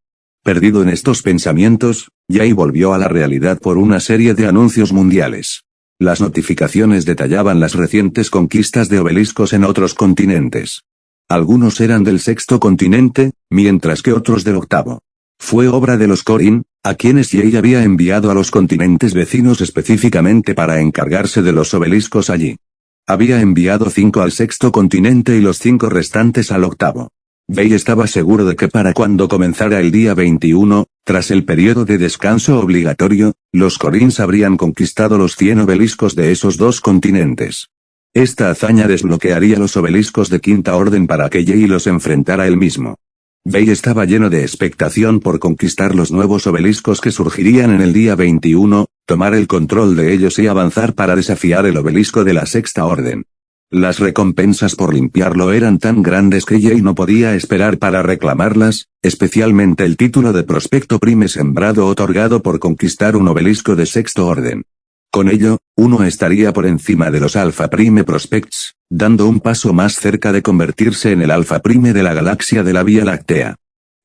Perdido en estos pensamientos, Jay volvió a la realidad por una serie de anuncios mundiales. Las notificaciones detallaban las recientes conquistas de obeliscos en otros continentes. Algunos eran del sexto continente, mientras que otros del octavo. Fue obra de los Corin, a quienes Jay había enviado a los continentes vecinos específicamente para encargarse de los obeliscos allí. Había enviado 5 al sexto continente y los 5 restantes al octavo. Jay estaba seguro de que para cuando comenzara el día 21, tras el periodo de descanso obligatorio, los Corins habrían conquistado los 100 obeliscos de esos 2 continentes. Esta hazaña desbloquearía los obeliscos de quinta orden para que Jay los enfrentara él mismo. Jay estaba lleno de expectación por conquistar los nuevos obeliscos que surgirían en el día 21, tomar el control de ellos y avanzar para desafiar el obelisco de la sexta orden. Las recompensas por limpiarlo eran tan grandes que Jay no podía esperar para reclamarlas, especialmente el título de Prospecto Prime Sembrado otorgado por conquistar un obelisco de sexto orden. Con ello, uno estaría por encima de los Alpha Prime Prospects, dando un paso más cerca de convertirse en el Alpha Prime de la galaxia de la Vía Láctea.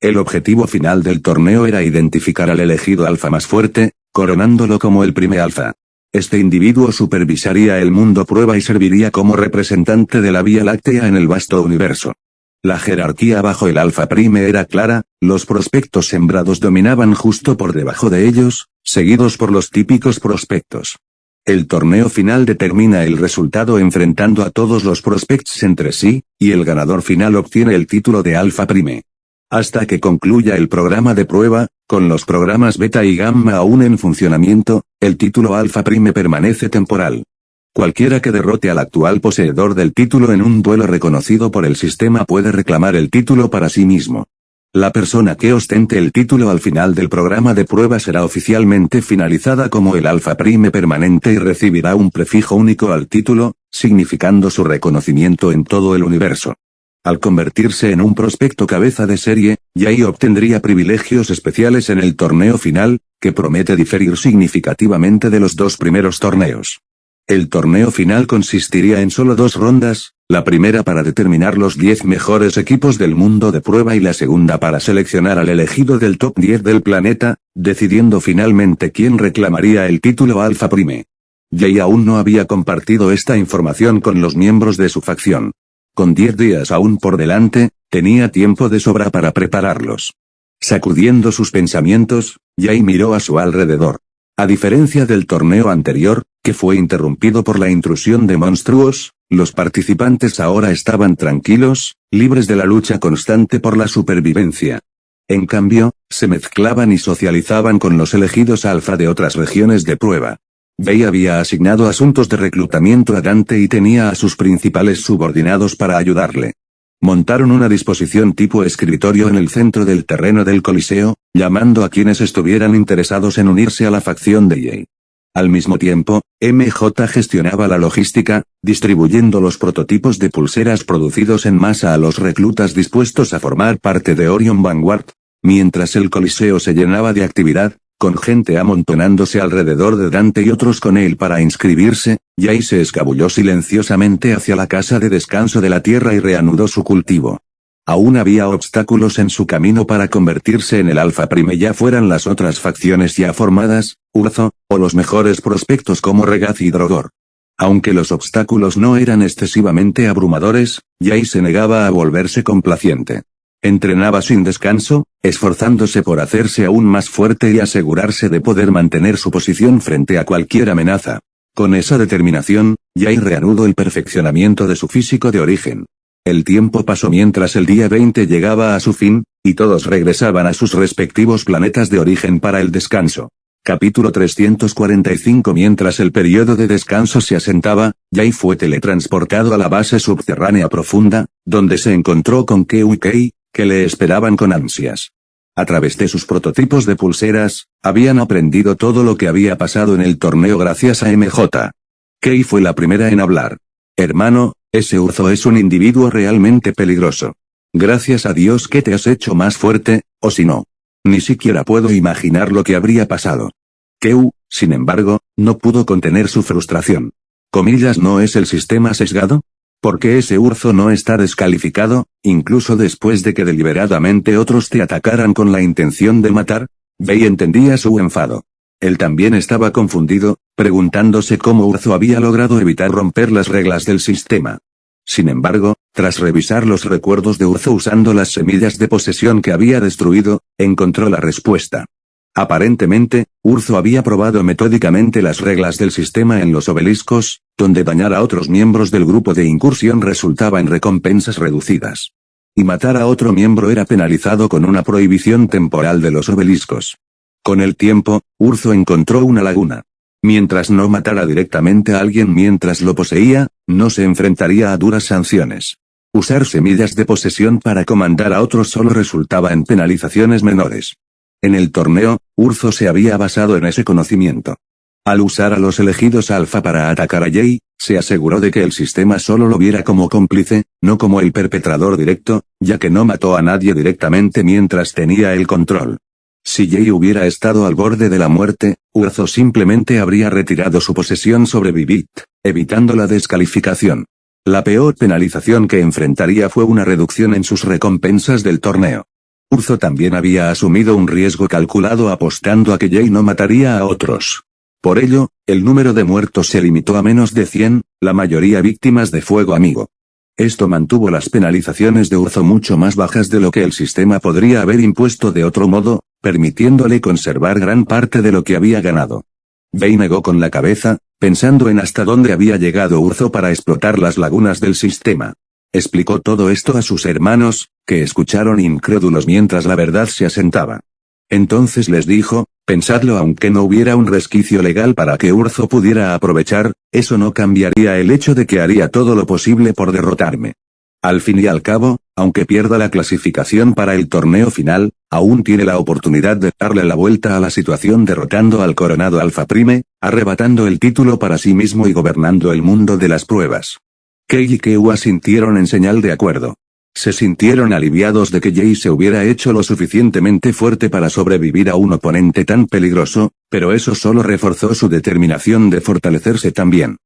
El objetivo final del torneo era identificar al elegido Alpha más fuerte, coronándolo como el Prime Alpha. Este individuo supervisaría el mundo prueba y serviría como representante de la Vía Láctea en el vasto universo. La jerarquía bajo el Alpha Prime era clara, los prospectos sembrados dominaban justo por debajo de ellos, seguidos por los típicos prospectos. El torneo final determina el resultado enfrentando a todos los prospects entre sí, y el ganador final obtiene el título de Alpha Prime. Hasta que concluya el programa de prueba, con los programas Beta y Gamma aún en funcionamiento, el título Alpha Prime permanece temporal. Cualquiera que derrote al actual poseedor del título en un duelo reconocido por el sistema puede reclamar el título para sí mismo. La persona que ostente el título al final del programa de prueba será oficialmente finalizada como el Alpha Prime permanente y recibirá un prefijo único al título, significando su reconocimiento en todo el universo. Al convertirse en un prospecto cabeza de serie, Jay obtendría privilegios especiales en el torneo final, que promete diferir significativamente de los 2 primeros torneos. El torneo final consistiría en solo 2 rondas, la primera para determinar los 10 mejores equipos del mundo de prueba y la segunda para seleccionar al elegido del top 10 del planeta, decidiendo finalmente quién reclamaría el título Alpha Prime. Jay aún no había compartido esta información con los miembros de su facción. Con 10 días aún por delante, tenía tiempo de sobra para prepararlos. Sacudiendo sus pensamientos, Jay miró a su alrededor. A diferencia del torneo anterior, que fue interrumpido por la intrusión de monstruos, los participantes ahora estaban tranquilos, libres de la lucha constante por la supervivencia. En cambio, se mezclaban y socializaban con los elegidos alfa de otras regiones de prueba. Jay había asignado asuntos de reclutamiento a Dante y tenía a sus principales subordinados para ayudarle. Montaron una disposición tipo escritorio en el centro del terreno del Coliseo, llamando a quienes estuvieran interesados en unirse a la facción de Jay. Al mismo tiempo, MJ gestionaba la logística, distribuyendo los prototipos de pulseras producidos en masa a los reclutas dispuestos a formar parte de Orion Vanguard, mientras el Coliseo se llenaba de actividad, con gente amontonándose alrededor de Dante y otros con él para inscribirse. Jay se escabulló silenciosamente hacia la casa de descanso de la tierra y reanudó su cultivo. Aún había obstáculos en su camino para convertirse en el Alpha Prime, ya fueran las otras facciones ya formadas, Urzo, o los mejores prospectos como Regaz y Drogor. Aunque los obstáculos no eran excesivamente abrumadores, Jay se negaba a volverse complaciente. Entrenaba sin descanso, esforzándose por hacerse aún más fuerte y asegurarse de poder mantener su posición frente a cualquier amenaza. Con esa determinación, Jay reanudó el perfeccionamiento de su físico de origen. El tiempo pasó mientras el día 20 llegaba a su fin, y todos regresaban a sus respectivos planetas de origen para el descanso. Capítulo 345. Mientras el periodo de descanso se asentaba, Jay fue teletransportado a la base subterránea profunda, donde se encontró con Q y Kei, que le esperaban con ansias. A través de sus prototipos de pulseras, habían aprendido todo lo que había pasado en el torneo gracias a MJ. Kei fue la primera en hablar. Hermano, ese Urzo es un individuo realmente peligroso. Gracias a Dios que te has hecho más fuerte, o si no. Ni siquiera puedo imaginar lo que habría pasado. Q, sin embargo, no pudo contener su frustración. ¿Comillas no es el sistema sesgado? ¿Por qué ese Urzo no está descalificado, incluso después de que deliberadamente otros te atacaran con la intención de matar? Jay entendía su enfado. Él también estaba confundido, preguntándose cómo Urzo había logrado evitar romper las reglas del sistema. Sin embargo, tras revisar los recuerdos de Urzo usando las semillas de posesión que había destruido, encontró la respuesta. Aparentemente, Urzo había probado metódicamente las reglas del sistema en los obeliscos, donde dañar a otros miembros del grupo de incursión resultaba en recompensas reducidas. Y matar a otro miembro era penalizado con una prohibición temporal de los obeliscos. Con el tiempo, Urzo encontró una laguna. Mientras no matara directamente a alguien mientras lo poseía, no se enfrentaría a duras sanciones. Usar semillas de posesión para comandar a otros solo resultaba en penalizaciones menores. En el torneo, Urzo se había basado en ese conocimiento. Al usar a los elegidos alfa para atacar a Jay, se aseguró de que el sistema solo lo viera como cómplice, no como el perpetrador directo, ya que no mató a nadie directamente mientras tenía el control. Si Jay hubiera estado al borde de la muerte, Urzo simplemente habría retirado su posesión sobre Vivit, evitando la descalificación. La peor penalización que enfrentaría fue una reducción en sus recompensas del torneo. Urzo también había asumido un riesgo calculado apostando a que Jay no mataría a otros. Por ello, el número de muertos se limitó a menos de 100, la mayoría víctimas de fuego amigo. Esto mantuvo las penalizaciones de Urzo mucho más bajas de lo que el sistema podría haber impuesto de otro modo, permitiéndole conservar gran parte de lo que había ganado. Jay negó con la cabeza, pensando en hasta dónde había llegado Urzo para explotar las lagunas del sistema. Explicó todo esto a sus hermanos, que escucharon incrédulos mientras la verdad se asentaba. Entonces les dijo, pensadlo, aunque no hubiera un resquicio legal para que Urzo pudiera aprovechar, eso no cambiaría el hecho de que haría todo lo posible por derrotarme. Al fin y al cabo, aunque pierda la clasificación para el torneo final, aún tiene la oportunidad de darle la vuelta a la situación derrotando al coronado Alpha Prime, arrebatando el título para sí mismo y gobernando el mundo de las pruebas. Kei y Keu asintieron en señal de acuerdo. Se sintieron aliviados de que Jay se hubiera hecho lo suficientemente fuerte para sobrevivir a un oponente tan peligroso, pero eso solo reforzó su determinación de fortalecerse también.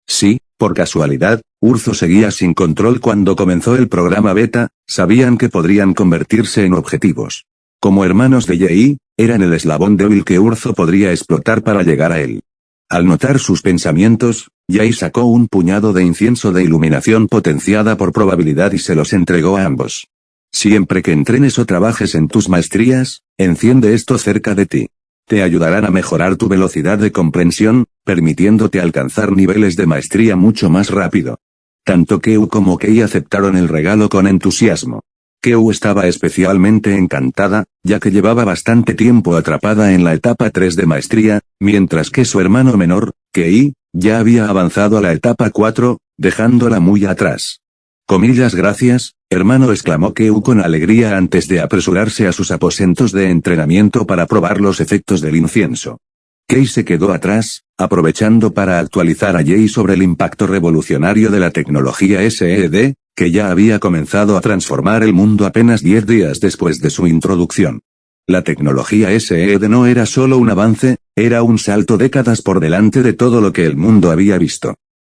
Sí, por casualidad, Urzo seguía sin control cuando comenzó el programa beta, sabían que podrían convertirse en objetivos. Como hermanos de Yi, eran el eslabón débil que Urzo podría explotar para llegar a él. Al notar sus pensamientos, Yi sacó un puñado de incienso de iluminación potenciada por probabilidad y se los entregó a ambos. Siempre que entrenes o trabajes en tus maestrías, enciende esto cerca de ti. Te ayudarán a mejorar tu velocidad de comprensión, permitiéndote alcanzar niveles de maestría mucho más rápido. Tanto Keu como Kei aceptaron el regalo con entusiasmo. Keu estaba especialmente encantada, ya que llevaba bastante tiempo atrapada en la etapa 3 de maestría, mientras que su hermano menor, Kei, ya había avanzado a la etapa 4, dejándola muy atrás. Comillas gracias, hermano, exclamó Keu con alegría antes de apresurarse a sus aposentos de entrenamiento para probar los efectos del incienso. Kei se quedó atrás, aprovechando para actualizar a Yi sobre el impacto revolucionario de la tecnología SED, que ya había comenzado a transformar el mundo apenas 10 días después de su introducción. La tecnología SED no era solo un avance, era un salto décadas por delante de todo lo que el mundo había visto.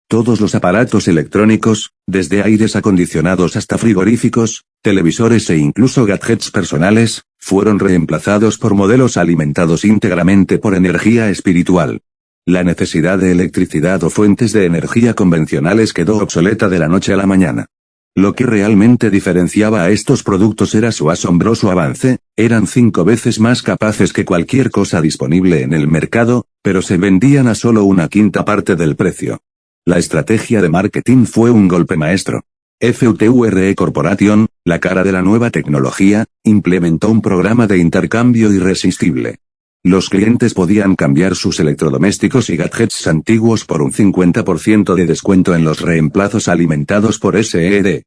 Todos los aparatos electrónicos, desde aires acondicionados hasta frigoríficos, televisores e incluso gadgets personales, fueron reemplazados por modelos alimentados íntegramente por energía espiritual. La necesidad de electricidad o fuentes de energía convencionales quedó obsoleta de la noche a la mañana. Lo que realmente diferenciaba a estos productos era su asombroso avance, eran 5 veces más capaces que cualquier cosa disponible en el mercado, pero se vendían a solo una quinta parte del precio. La estrategia de marketing fue un golpe maestro. FUTURE Corporation, la cara de la nueva tecnología, implementó un programa de intercambio irresistible. Los clientes podían cambiar sus electrodomésticos y gadgets antiguos por un 50% de descuento en los reemplazos alimentados por SED.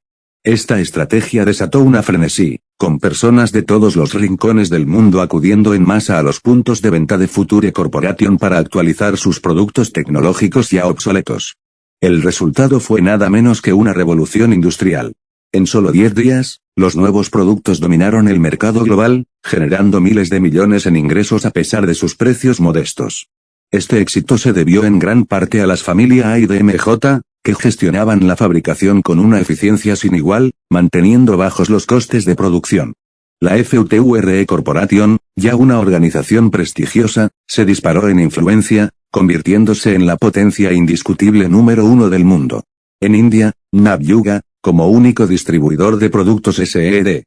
Esta estrategia desató una frenesí, con personas de todos los rincones del mundo acudiendo en masa a los puntos de venta de Future Corporation para actualizar sus productos tecnológicos ya obsoletos. El resultado fue nada menos que una revolución industrial. En solo 10 días, los nuevos productos dominaron el mercado global, generando miles de millones en ingresos a pesar de sus precios modestos. Este éxito se debió en gran parte a las familias IDMJ, que gestionaban la fabricación con una eficiencia sin igual, manteniendo bajos los costes de producción. La FUTURE Corporation, ya una organización prestigiosa, se disparó en influencia, convirtiéndose en la potencia indiscutible número 1 del mundo. En India, Navayuga, como único distribuidor de productos SED,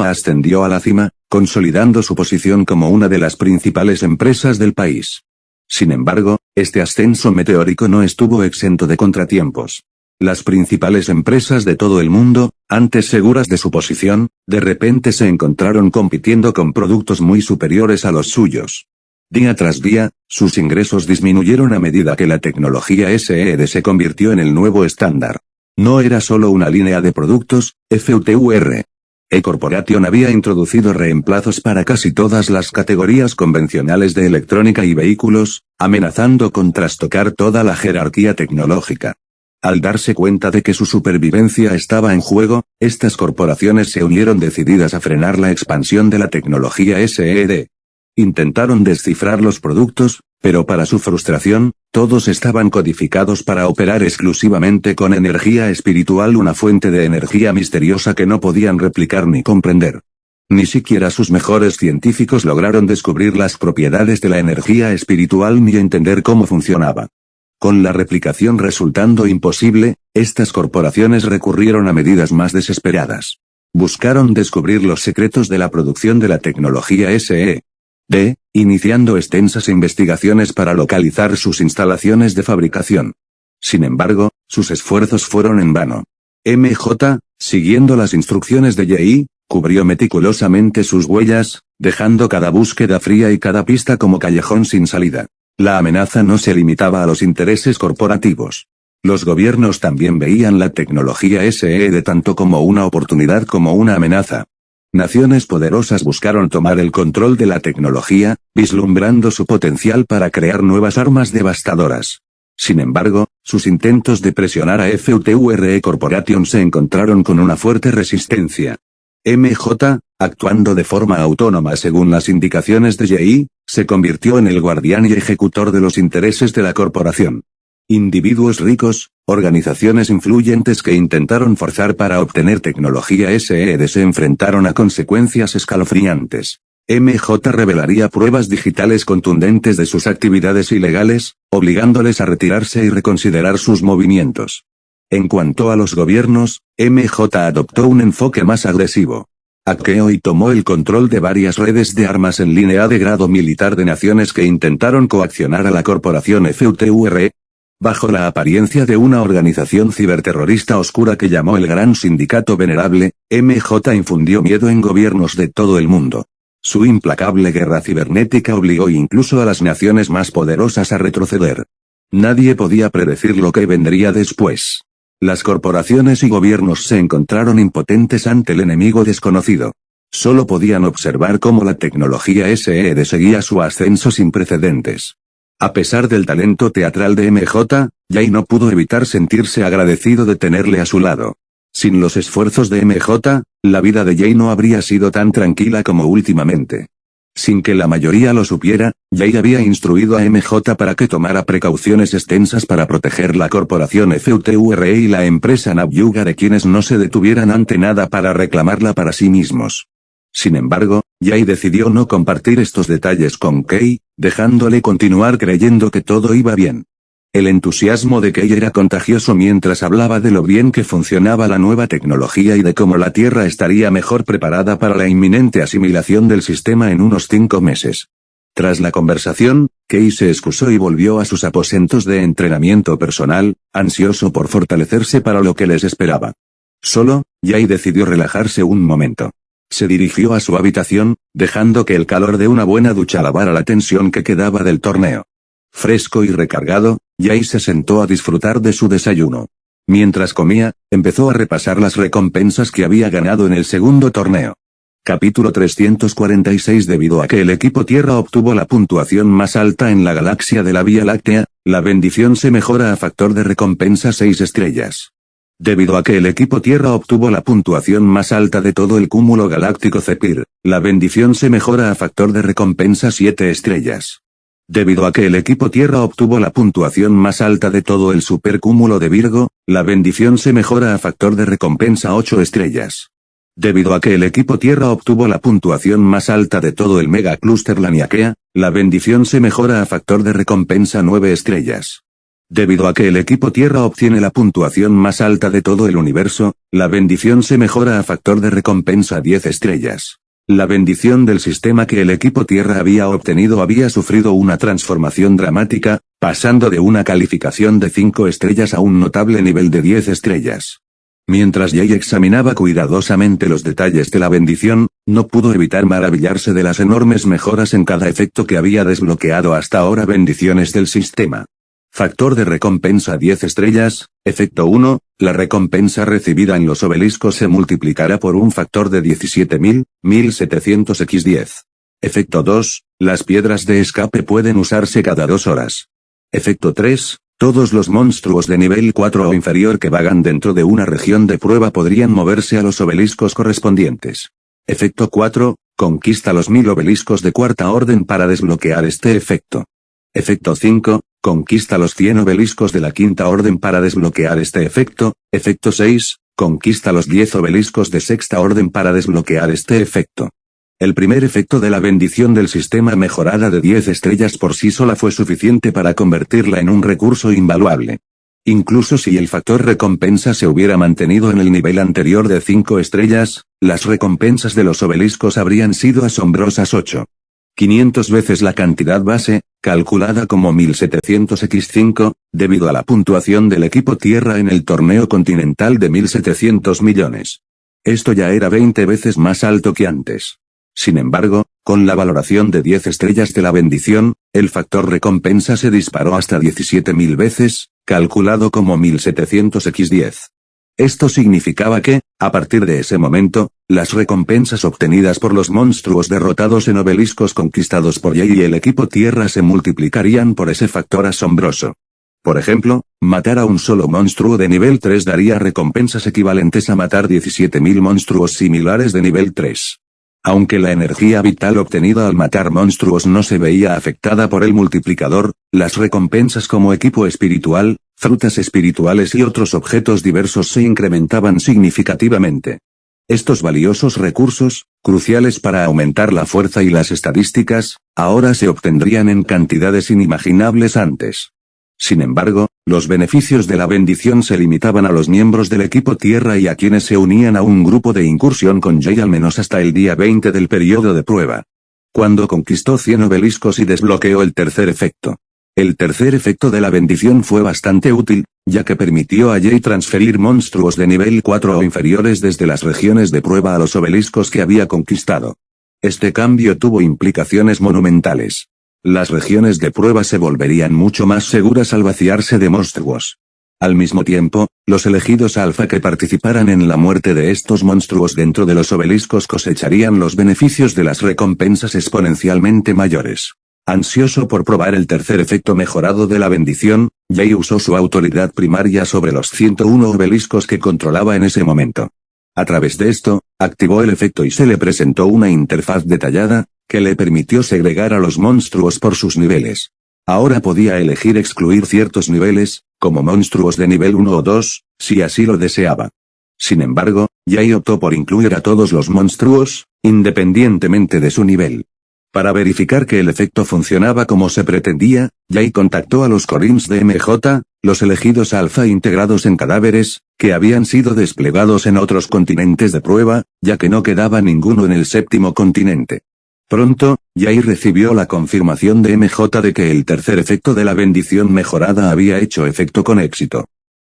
ascendió a la cima, consolidando su posición como una de las principales empresas del país. Sin embargo, este ascenso meteórico no estuvo exento de contratiempos. Las principales empresas de todo el mundo, antes seguras de su posición, de repente se encontraron compitiendo con productos muy superiores a los suyos. Día tras día, sus ingresos disminuyeron a medida que la tecnología SED se convirtió en el nuevo estándar. No era solo una línea de productos, FUTURE Corporation había introducido reemplazos para casi todas las categorías convencionales de electrónica y vehículos, amenazando con trastocar toda la jerarquía tecnológica. Al darse cuenta de que su supervivencia estaba en juego, estas corporaciones se unieron decididas a frenar la expansión de la tecnología SED. Intentaron descifrar los productos, pero para su frustración, todos estaban codificados para operar exclusivamente con energía espiritual, una fuente de energía misteriosa que no podían replicar ni comprender. Ni siquiera sus mejores científicos lograron descubrir las propiedades de la energía espiritual ni entender cómo funcionaba. Con la replicación resultando imposible, estas corporaciones recurrieron a medidas más desesperadas. Buscaron descubrir los secretos de la producción de la tecnología SED, iniciando extensas investigaciones para localizar sus instalaciones de fabricación. Sin embargo, sus esfuerzos fueron en vano. MJ, siguiendo las instrucciones de Yi, cubrió meticulosamente sus huellas, dejando cada búsqueda fría y cada pista como callejón sin salida. La amenaza no se limitaba a los intereses corporativos. Los gobiernos también veían la tecnología SED tanto como una oportunidad como una amenaza. Naciones poderosas buscaron tomar el control de la tecnología, vislumbrando su potencial para crear nuevas armas devastadoras. Sin embargo, sus intentos de presionar a FUTURE Corporation se encontraron con una fuerte resistencia. MJ, actuando de forma autónoma según las indicaciones de Yi, se convirtió en el guardián y ejecutor de los intereses de la corporación. Individuos ricos, organizaciones influyentes que intentaron forzar para obtener tecnología SED se enfrentaron a consecuencias escalofriantes. MJ revelaría pruebas digitales contundentes de sus actividades ilegales, obligándoles a retirarse y reconsiderar sus movimientos. En cuanto a los gobiernos, MJ adoptó un enfoque más agresivo. Hackeo y tomó el control de varias redes de armas en línea de grado militar de naciones que intentaron coaccionar a la corporación FUTUR, bajo la apariencia de una organización ciberterrorista oscura que llamó el Gran Sindicato Venerable. MJ infundió miedo en gobiernos de todo el mundo. Su implacable guerra cibernética obligó incluso a las naciones más poderosas a retroceder. Nadie podía predecir lo que vendría después. Las corporaciones y gobiernos se encontraron impotentes ante el enemigo desconocido. Solo podían observar cómo la tecnología SED seguía su ascenso sin precedentes. A pesar del talento teatral de MJ, Jay no pudo evitar sentirse agradecido de tenerle a su lado. Sin los esfuerzos de MJ, la vida de Jay no habría sido tan tranquila como últimamente. Sin que la mayoría lo supiera, Jay había instruido a MJ para que tomara precauciones extensas para proteger la corporación FUTUR y la empresa Navyuga de quienes no se detuvieran ante nada para reclamarla para sí mismos. Sin embargo, Jay decidió no compartir estos detalles con Kei, dejándole continuar creyendo que todo iba bien. El entusiasmo de Kei era contagioso mientras hablaba de lo bien que funcionaba la nueva tecnología y de cómo la Tierra estaría mejor preparada para la inminente asimilación del sistema en unos 5 meses. Tras la conversación, Kei se excusó y volvió a sus aposentos de entrenamiento personal, ansioso por fortalecerse para lo que les esperaba. Solo, Jay decidió relajarse un momento. Se dirigió a su habitación, dejando que el calor de una buena ducha lavara la tensión que quedaba del torneo. Fresco y recargado, Jay se sentó a disfrutar de su desayuno. Mientras comía, empezó a repasar las recompensas que había ganado en el segundo torneo. Capítulo 346. Debido a que el equipo Tierra obtuvo la puntuación más alta en la galaxia de la Vía Láctea, la bendición se mejora a factor de recompensa 6 estrellas. Debido a que el equipo Tierra obtuvo la puntuación más alta de todo el cúmulo galáctico Zephyr, la bendición se mejora a factor de recompensa 7 estrellas. Debido a que el equipo Tierra obtuvo la puntuación más alta de todo el supercúmulo de Virgo, la bendición se mejora a factor de recompensa 8 estrellas. Debido a que el equipo Tierra obtuvo la puntuación más alta de todo el Mega Cluster Laniakea, la bendición se mejora a factor de recompensa 9 estrellas. Debido a que el equipo Tierra obtiene la puntuación más alta de todo el universo, la bendición se mejora a factor de recompensa 10 estrellas. La bendición del sistema que el equipo Tierra había obtenido había sufrido una transformación dramática, pasando de una calificación de 5 estrellas a un notable nivel de 10 estrellas. Mientras Jay examinaba cuidadosamente los detalles de la bendición, no pudo evitar maravillarse de las enormes mejoras en cada efecto que había desbloqueado hasta ahora. Bendiciones del sistema. Factor de recompensa 10 estrellas, efecto 1, la recompensa recibida en los obeliscos se multiplicará por un factor de 17.700x10. Efecto 2, las piedras de escape pueden usarse cada 2 horas. Efecto 3, todos los monstruos de nivel 4 o inferior que vagan dentro de una región de prueba podrían moverse a los obeliscos correspondientes. Efecto 4, conquista los 1000 obeliscos de cuarta orden para desbloquear este efecto. Efecto 5, conquista los 100 obeliscos de la quinta orden para desbloquear este efecto. Efecto 6, conquista los 10 obeliscos de sexta orden para desbloquear este efecto. El primer efecto de la bendición del sistema mejorada de 10 estrellas por sí sola fue suficiente para convertirla en un recurso invaluable. Incluso si el factor recompensa se hubiera mantenido en el nivel anterior de 5 estrellas, las recompensas de los obeliscos habrían sido asombrosas 500 veces la cantidad base, calculada como 1700x5, debido a la puntuación del equipo Tierra en el torneo continental de 1700 millones. Esto ya era 20 veces más alto que antes. Sin embargo, con la valoración de 10 estrellas de la bendición, el factor recompensa se disparó hasta 17.000 veces, calculado como 1700x10. Esto significaba que, a partir de ese momento, las recompensas obtenidas por los monstruos derrotados en obeliscos conquistados por Jay y el equipo Tierra se multiplicarían por ese factor asombroso. Por ejemplo, matar a un solo monstruo de nivel 3 daría recompensas equivalentes a matar 17.000 monstruos similares de nivel 3. Aunque la energía vital obtenida al matar monstruos no se veía afectada por el multiplicador, Las recompensas como equipo espiritual, frutas espirituales y otros objetos diversos se incrementaban significativamente. Estos valiosos recursos, cruciales para aumentar la fuerza y las estadísticas, ahora se obtendrían en cantidades inimaginables antes. Sin embargo, los beneficios de la bendición se limitaban a los miembros del equipo Tierra y a quienes se unían a un grupo de incursión con Jay al menos hasta el día 20 del periodo de prueba. Cuando conquistó 100 obeliscos y desbloqueó el tercer efecto. El tercer efecto de la bendición fue bastante útil, ya que permitió a Jay transferir monstruos de nivel 4 o inferiores desde las regiones de prueba a los obeliscos que había conquistado. Este cambio tuvo implicaciones monumentales. Las regiones de prueba se volverían mucho más seguras al vaciarse de monstruos. Al mismo tiempo, los elegidos alfa que participaran en la muerte de estos monstruos dentro de los obeliscos cosecharían los beneficios de las recompensas exponencialmente mayores. Ansioso por probar el tercer efecto mejorado de la bendición, Jay usó su autoridad primaria sobre los 101 obeliscos que controlaba en ese momento. A través de esto, activó el efecto y se le presentó una interfaz detallada, que le permitió segregar a los monstruos por sus niveles. Ahora podía elegir excluir ciertos niveles, como monstruos de nivel 1 o 2, si así lo deseaba. Sin embargo, Jay optó por incluir a todos los monstruos, independientemente de su nivel. Para verificar que el efecto funcionaba como se pretendía, Jay contactó a los Corims de MJ, los elegidos alfa integrados en cadáveres, que habían sido desplegados en otros continentes de prueba, ya que no quedaba ninguno en el séptimo continente. Pronto, Jay recibió la confirmación de MJ de que el tercer efecto de la bendición mejorada había hecho efecto con éxito.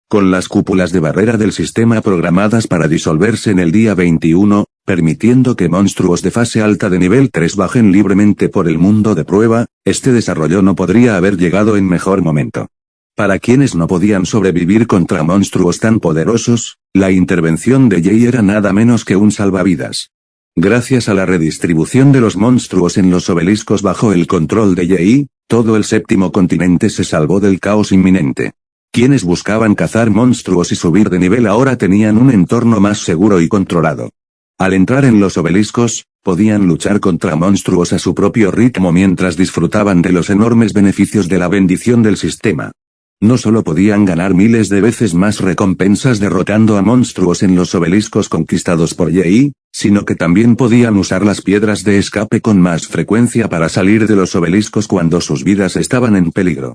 Con las cúpulas de barrera del sistema programadas para disolverse en el día 21, permitiendo que monstruos de fase alta de nivel 3 bajen libremente por el mundo de prueba, este desarrollo no podría haber llegado en mejor momento. Para quienes no podían sobrevivir contra monstruos tan poderosos, la intervención de Jay era nada menos que un salvavidas. Gracias a la redistribución de los monstruos en los obeliscos bajo el control de Jay, todo el séptimo continente se salvó del caos inminente. Quienes buscaban cazar monstruos y subir de nivel ahora tenían un entorno más seguro y controlado. Al entrar en los obeliscos, podían luchar contra monstruos a su propio ritmo mientras disfrutaban de los enormes beneficios de la bendición del sistema. No solo podían ganar miles de veces más recompensas derrotando a monstruos en los obeliscos conquistados por Jay, sino que también podían usar las piedras de escape con más frecuencia para salir de los obeliscos cuando sus vidas estaban en peligro.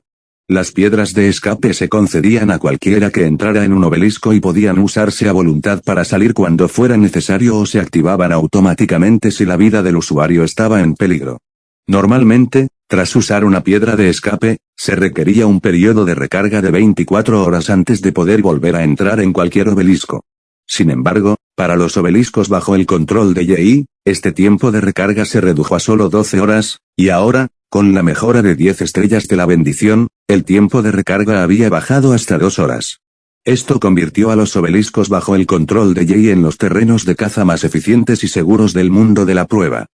Las piedras de escape se concedían a cualquiera que entrara en un obelisco y podían usarse a voluntad para salir cuando fuera necesario o se activaban automáticamente si la vida del usuario estaba en peligro. Normalmente, tras usar una piedra de escape, se requería un periodo de recarga de 24 horas antes de poder volver a entrar en cualquier obelisco. Sin embargo, para los obeliscos bajo el control de Jay, este tiempo de recarga se redujo a solo 12 horas, y ahora, con la mejora de 10 estrellas de la bendición, el tiempo de recarga había bajado hasta 2 horas. Esto convirtió a los obeliscos bajo el control de Jay en los terrenos de caza más eficientes y seguros del mundo de la prueba.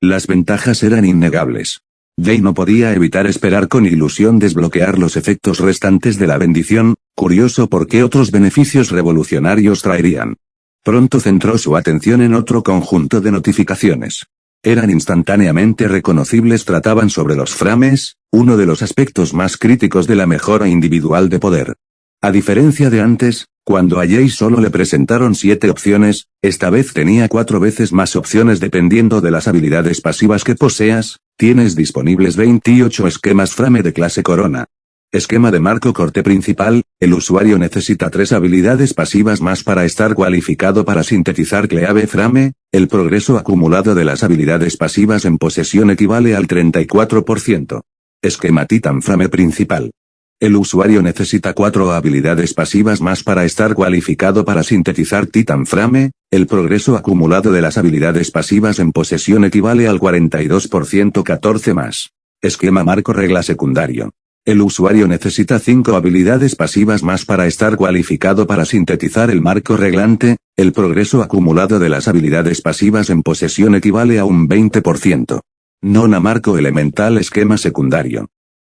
Las ventajas eran innegables. Jay no podía evitar esperar con ilusión desbloquear los efectos restantes de la bendición, curioso por qué otros beneficios revolucionarios traerían. Pronto centró su atención en otro conjunto de notificaciones. Eran instantáneamente reconocibles, trataban sobre los frames, uno de los aspectos más críticos de la mejora individual de poder. A diferencia de antes, cuando a Jay solo le presentaron 7 opciones, esta vez tenía 4 veces más opciones dependiendo de las habilidades pasivas que poseas. Tienes disponibles 28 esquemas frame de clase corona. Esquema de marco corte principal, el usuario necesita 3 habilidades pasivas más para estar cualificado para sintetizar clave frame, el progreso acumulado de las habilidades pasivas en posesión equivale al 34%. Esquema Titan frame principal. El usuario necesita 4 habilidades pasivas más para estar cualificado para sintetizar Titan frame, el progreso acumulado de las habilidades pasivas en posesión equivale al 42%. 14 más. Esquema marco regla secundario. El usuario necesita 5 habilidades pasivas más para estar cualificado para sintetizar el marco reglante, el progreso acumulado de las habilidades pasivas en posesión equivale a un 20%. Nona marco elemental esquema secundario.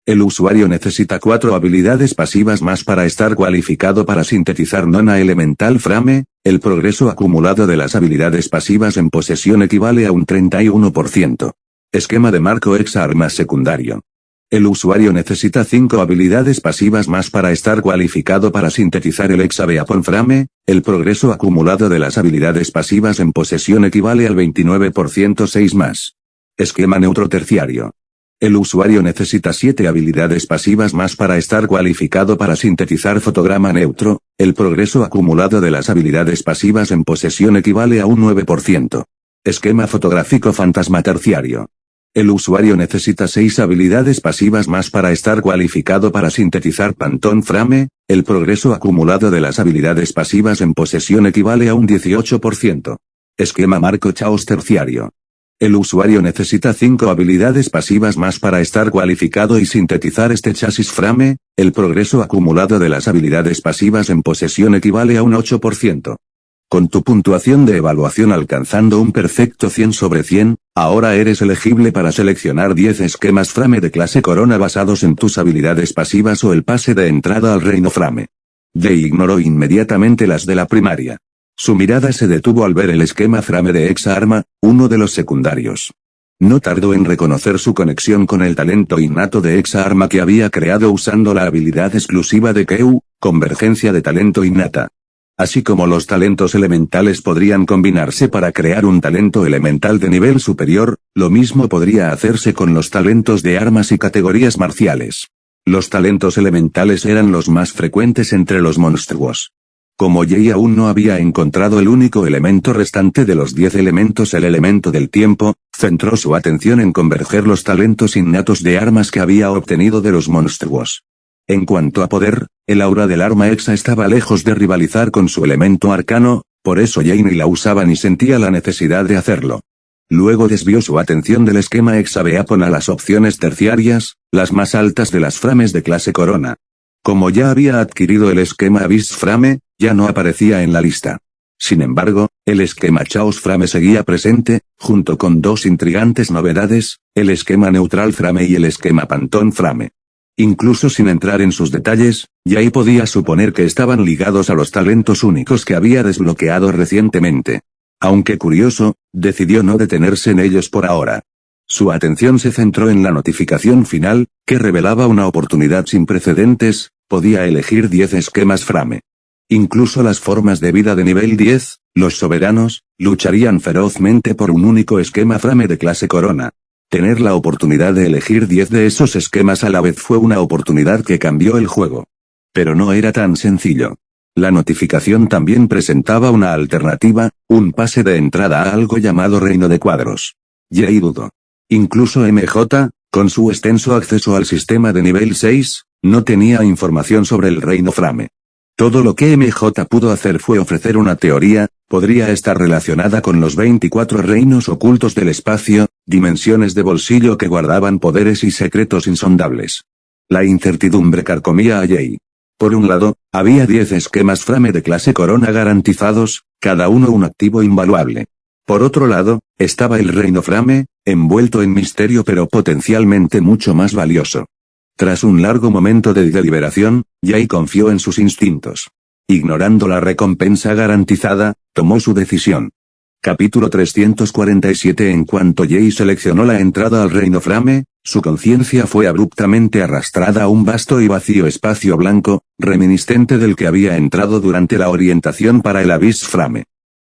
El usuario necesita 4 habilidades pasivas más para estar cualificado para sintetizar nona elemental frame, el progreso acumulado de las habilidades pasivas en posesión equivale a un 31%. Esquema de marco ex armas secundario. El usuario necesita 5 habilidades pasivas más para estar cualificado para sintetizar el hexabeaponframe. El progreso acumulado de las habilidades pasivas en posesión equivale al 29% 6 más. Esquema neutro terciario. El usuario necesita 7 habilidades pasivas más para estar cualificado para sintetizar fotograma neutro. El progreso acumulado de las habilidades pasivas en posesión equivale a un 9%. Esquema fotográfico fantasma terciario. El usuario necesita 6 habilidades pasivas más para estar cualificado para sintetizar Pantone Frame. El progreso acumulado de las habilidades pasivas en posesión equivale a un 18%. Esquema Marco Chaos terciario. El usuario necesita 5 habilidades pasivas más para estar cualificado y sintetizar este chasis Frame. El progreso acumulado de las habilidades pasivas en posesión equivale a un 8%. Con tu puntuación de evaluación alcanzando un perfecto 100 sobre 100, ahora eres elegible para seleccionar 10 esquemas Frame de clase Corona basados en tus habilidades pasivas o el pase de entrada al reino Frame. Jay ignoró inmediatamente las de la primaria. Su mirada se detuvo al ver el esquema Frame de Exa Arma, uno de los secundarios. No tardó en reconocer su conexión con el talento innato de Exa Arma que había creado usando la habilidad exclusiva de Keu, convergencia de talento innata. Así como los talentos elementales podrían combinarse para crear un talento elemental de nivel superior, lo mismo podría hacerse con los talentos de armas y categorías marciales. Los talentos elementales eran los más frecuentes entre los monstruos. Como Jay aún no había encontrado el único elemento restante de los 10 elementos, el elemento del tiempo, centró su atención en converger los talentos innatos de armas que había obtenido de los monstruos. En cuanto a poder, el aura del arma Exa estaba lejos de rivalizar con su elemento arcano, por eso Jay ni la usaba ni sentía la necesidad de hacerlo. Luego desvió su atención del esquema Hexabeapon a las opciones terciarias, las más altas de las frames de clase Corona. Como ya había adquirido el esquema Abyss Frame, ya no aparecía en la lista. Sin embargo, el esquema Chaos Frame seguía presente, junto con 2 intrigantes novedades, el esquema Neutral Frame y el esquema Pantone Frame. Incluso sin entrar en sus detalles, Jay podía suponer que estaban ligados a los talentos únicos que había desbloqueado recientemente. Aunque curioso, decidió no detenerse en ellos por ahora. Su atención se centró en la notificación final, que revelaba una oportunidad sin precedentes. Podía elegir 10 esquemas Frame. Incluso las formas de vida de nivel 10, los soberanos, lucharían ferozmente por un único esquema Frame de clase Corona. Tener la oportunidad de elegir 10 de esos esquemas a la vez fue una oportunidad que cambió el juego. Pero no era tan sencillo. La notificación también presentaba una alternativa, un pase de entrada a algo llamado Reino de Cuadros. Jay dudó. Incluso MJ, con su extenso acceso al sistema de nivel 6, no tenía información sobre el Reino Frame. Todo lo que MJ pudo hacer fue ofrecer una teoría, podría estar relacionada con los 24 reinos ocultos del espacio, dimensiones de bolsillo que guardaban poderes y secretos insondables. La incertidumbre carcomía a Jay. Por un lado, había 10 esquemas Frame de clase Corona garantizados, cada uno un activo invaluable. Por otro lado, estaba el Reino Frame, envuelto en misterio pero potencialmente mucho más valioso. Tras un largo momento de deliberación, Jay confió en sus instintos. Ignorando la recompensa garantizada, tomó su decisión. Capítulo 347. En cuanto Jay seleccionó la entrada al Reino Frame, su conciencia fue abruptamente arrastrada a un vasto y vacío espacio blanco, reminiscente del que había entrado durante la orientación para el Abyss Frame.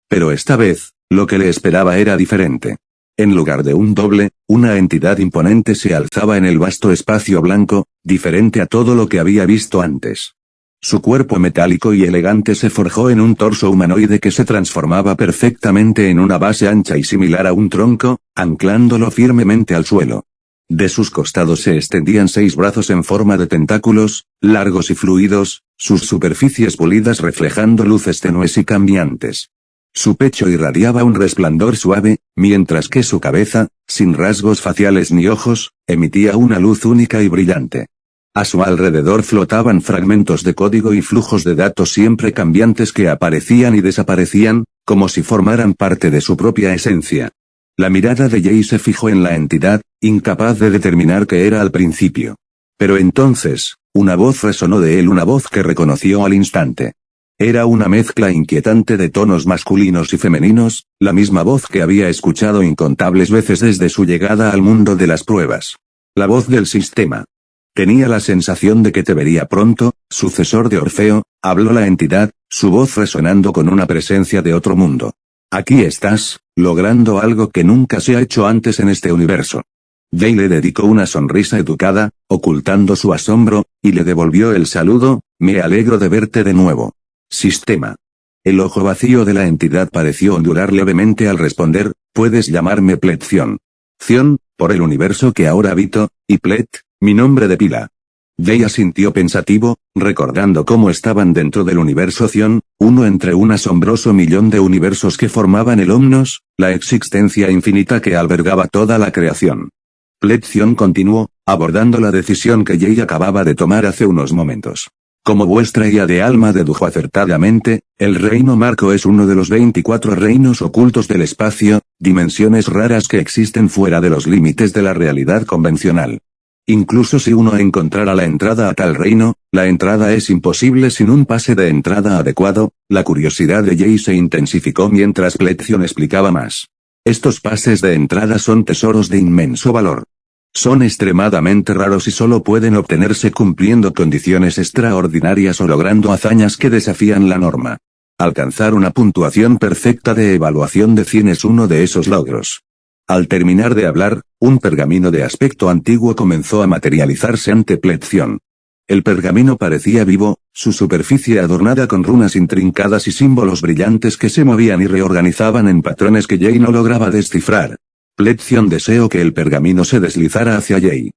Pero esta vez, lo que le esperaba era diferente. En lugar de un doble, una entidad imponente se alzaba en el vasto espacio blanco, diferente a todo lo que había visto antes. Su cuerpo metálico y elegante se forjó en un torso humanoide que se transformaba perfectamente en una base ancha y similar a un tronco, anclándolo firmemente al suelo. De sus costados se extendían 6 brazos en forma de tentáculos, largos y fluidos, sus superficies pulidas reflejando luces tenues y cambiantes. Su pecho irradiaba un resplandor suave, mientras que su cabeza, sin rasgos faciales ni ojos, emitía una luz única y brillante. A su alrededor flotaban fragmentos de código y flujos de datos siempre cambiantes que aparecían y desaparecían, como si formaran parte de su propia esencia. La mirada de Jay se fijó en la entidad, incapaz de determinar qué era al principio. Pero entonces, una voz resonó de él, una voz que reconoció al instante. Era una mezcla inquietante de tonos masculinos y femeninos, la misma voz que había escuchado incontables veces desde su llegada al mundo de las pruebas. La voz del sistema. Tenía la sensación de que te vería pronto, sucesor de Orfeo, habló la entidad, su voz resonando con una presencia de otro mundo. Aquí estás, logrando algo que nunca se ha hecho antes en este universo. Jay le dedicó una sonrisa educada, ocultando su asombro, y le devolvió el saludo, me alegro de verte de nuevo. Sistema. El ojo vacío de la entidad pareció ondular levemente al responder, puedes llamarme Pletzion. Zion, por el universo que ahora habito, y Plet, mi nombre de pila. Jay asintió pensativo, recordando cómo estaban dentro del universo Zion, uno entre un asombroso millón de universos que formaban el Omnos, la existencia infinita que albergaba toda la creación. Pletzion continuó, abordando la decisión que Jay acababa de tomar hace unos momentos. Como vuestra guía de alma dedujo acertadamente, el reino Marco es uno de los 24 reinos ocultos del espacio, dimensiones raras que existen fuera de los límites de la realidad convencional. Incluso si uno encontrara la entrada a tal reino, la entrada es imposible sin un pase de entrada adecuado. La curiosidad de Jay se intensificó mientras Pletzion explicaba más. Estos pases de entrada son tesoros de inmenso valor. Son extremadamente raros y solo pueden obtenerse cumpliendo condiciones extraordinarias o logrando hazañas que desafían la norma. Alcanzar una puntuación perfecta de evaluación de 100 es uno de esos logros. Al terminar de hablar, un pergamino de aspecto antiguo comenzó a materializarse ante Pletzion. El pergamino parecía vivo, su superficie adornada con runas intrincadas y símbolos brillantes que se movían y reorganizaban en patrones que Jay no lograba descifrar. Pletzion deseó que el pergamino se deslizara hacia Jay.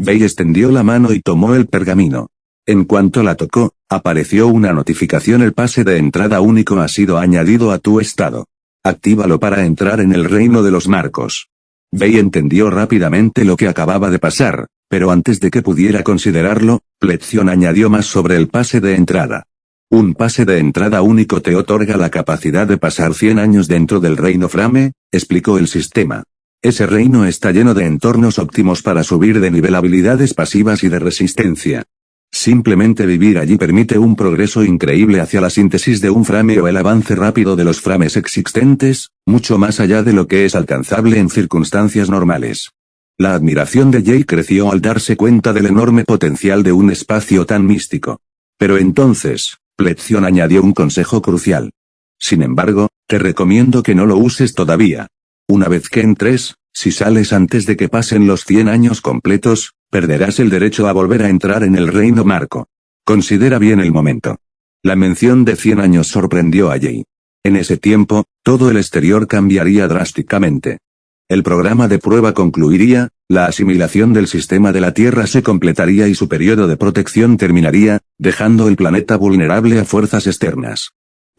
Jay extendió la mano y tomó el pergamino. En cuanto la tocó, apareció una notificación: el pase de entrada único ha sido añadido a tu estado. Actívalo para entrar en el reino de los Marcos. Jay entendió rápidamente lo que acababa de pasar, pero antes de que pudiera considerarlo, Pletzion añadió más sobre el pase de entrada. Un pase de entrada único te otorga la capacidad de pasar 100 años dentro del reino Frame, explicó el sistema. Ese reino está lleno de entornos óptimos para subir de nivel, habilidades pasivas y de resistencia. Simplemente vivir allí permite un progreso increíble hacia la síntesis de un frame o el avance rápido de los frames existentes, mucho más allá de lo que es alcanzable en circunstancias normales. La admiración de Jay creció al darse cuenta del enorme potencial de un espacio tan místico. Pero entonces, Pletzion añadió un consejo crucial. Sin embargo, te recomiendo que no lo uses todavía. Una vez que entres, si sales antes de que pasen los 100 años completos, perderás el derecho a volver a entrar en el reino Marco. Considera bien el momento. La mención de 100 años sorprendió a Jay. En ese tiempo, todo el exterior cambiaría drásticamente. El programa de prueba concluiría, la asimilación del sistema de la Tierra se completaría y su periodo de protección terminaría, dejando el planeta vulnerable a fuerzas externas.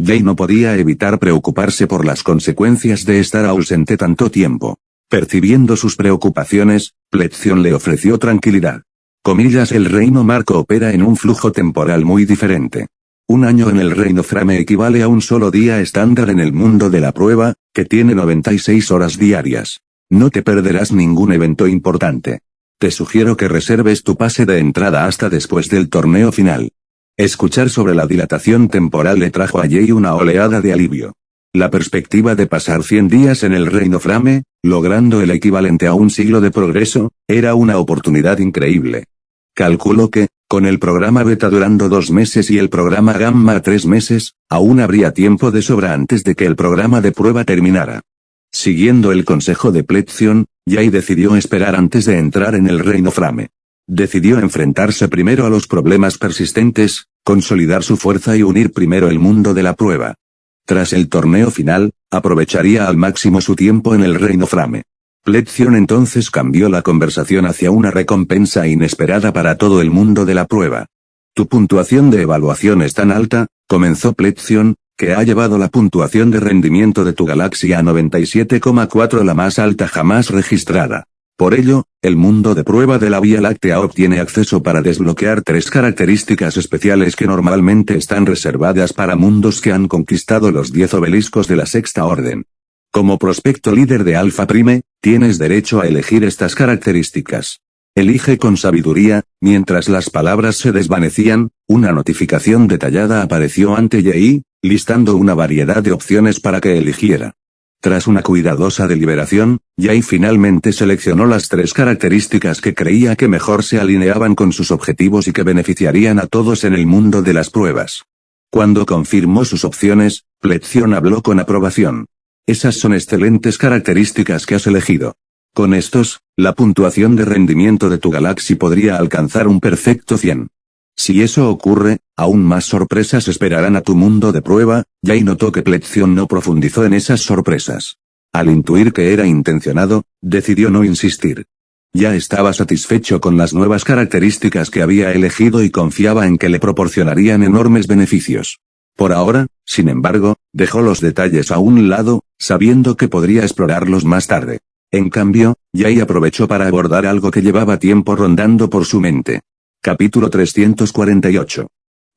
Jay no podía evitar preocuparse por las consecuencias de estar ausente tanto tiempo. Percibiendo sus preocupaciones, Pletzion le ofreció tranquilidad. Comillas: el reino Marco opera en un flujo temporal muy diferente. Un año en el reino Frame equivale a un solo día estándar en el mundo de la prueba, que tiene 96 horas diarias. No te perderás ningún evento importante. Te sugiero que reserves tu pase de entrada hasta después del torneo final. Escuchar sobre la dilatación temporal le trajo a Jay una oleada de alivio. La perspectiva de pasar 100 días en el reino Frame, logrando el equivalente a un siglo de progreso, era una oportunidad increíble. Calculó que, con el programa beta durando 2 meses y el programa gamma 3 meses, aún habría tiempo de sobra antes de que el programa de prueba terminara. Siguiendo el consejo de Pletzion, Jay decidió esperar antes de entrar en el reino Frame. Decidió enfrentarse primero a los problemas persistentes, consolidar su fuerza y unir primero el mundo de la prueba. Tras el torneo final, aprovecharía al máximo su tiempo en el reino Frame. Pletzion entonces cambió la conversación hacia una recompensa inesperada para todo el mundo de la prueba. Tu puntuación de evaluación es tan alta, comenzó Pletzion, que ha llevado la puntuación de rendimiento de tu galaxia a 97,4, la más alta jamás registrada. Por ello, el mundo de prueba de la Vía Láctea obtiene acceso para desbloquear 3 características especiales que normalmente están reservadas para mundos que han conquistado los 10 obeliscos de la Sexta Orden. Como prospecto líder de Alpha Prime, tienes derecho a elegir estas características. Elige con sabiduría. Mientras las palabras se desvanecían, una notificación detallada apareció ante Jay, listando una variedad de opciones para que eligiera. Tras una cuidadosa deliberación, Jay finalmente seleccionó las 3 características que creía que mejor se alineaban con sus objetivos y que beneficiarían a todos en el mundo de las pruebas. Cuando confirmó sus opciones, Plección habló con aprobación. Esas son excelentes características que has elegido. Con estos, la puntuación de rendimiento de tu Galaxy podría alcanzar un perfecto 100. Si eso ocurre, aún más sorpresas esperarán a tu mundo de prueba. Jay notó que Plección no profundizó en esas sorpresas. Al intuir que era intencionado, decidió no insistir. Ya estaba satisfecho con las nuevas características que había elegido y confiaba en que le proporcionarían enormes beneficios. Por ahora, sin embargo, dejó los detalles a un lado, sabiendo que podría explorarlos más tarde. En cambio, Jay aprovechó para abordar algo que llevaba tiempo rondando por su mente. Capítulo 348.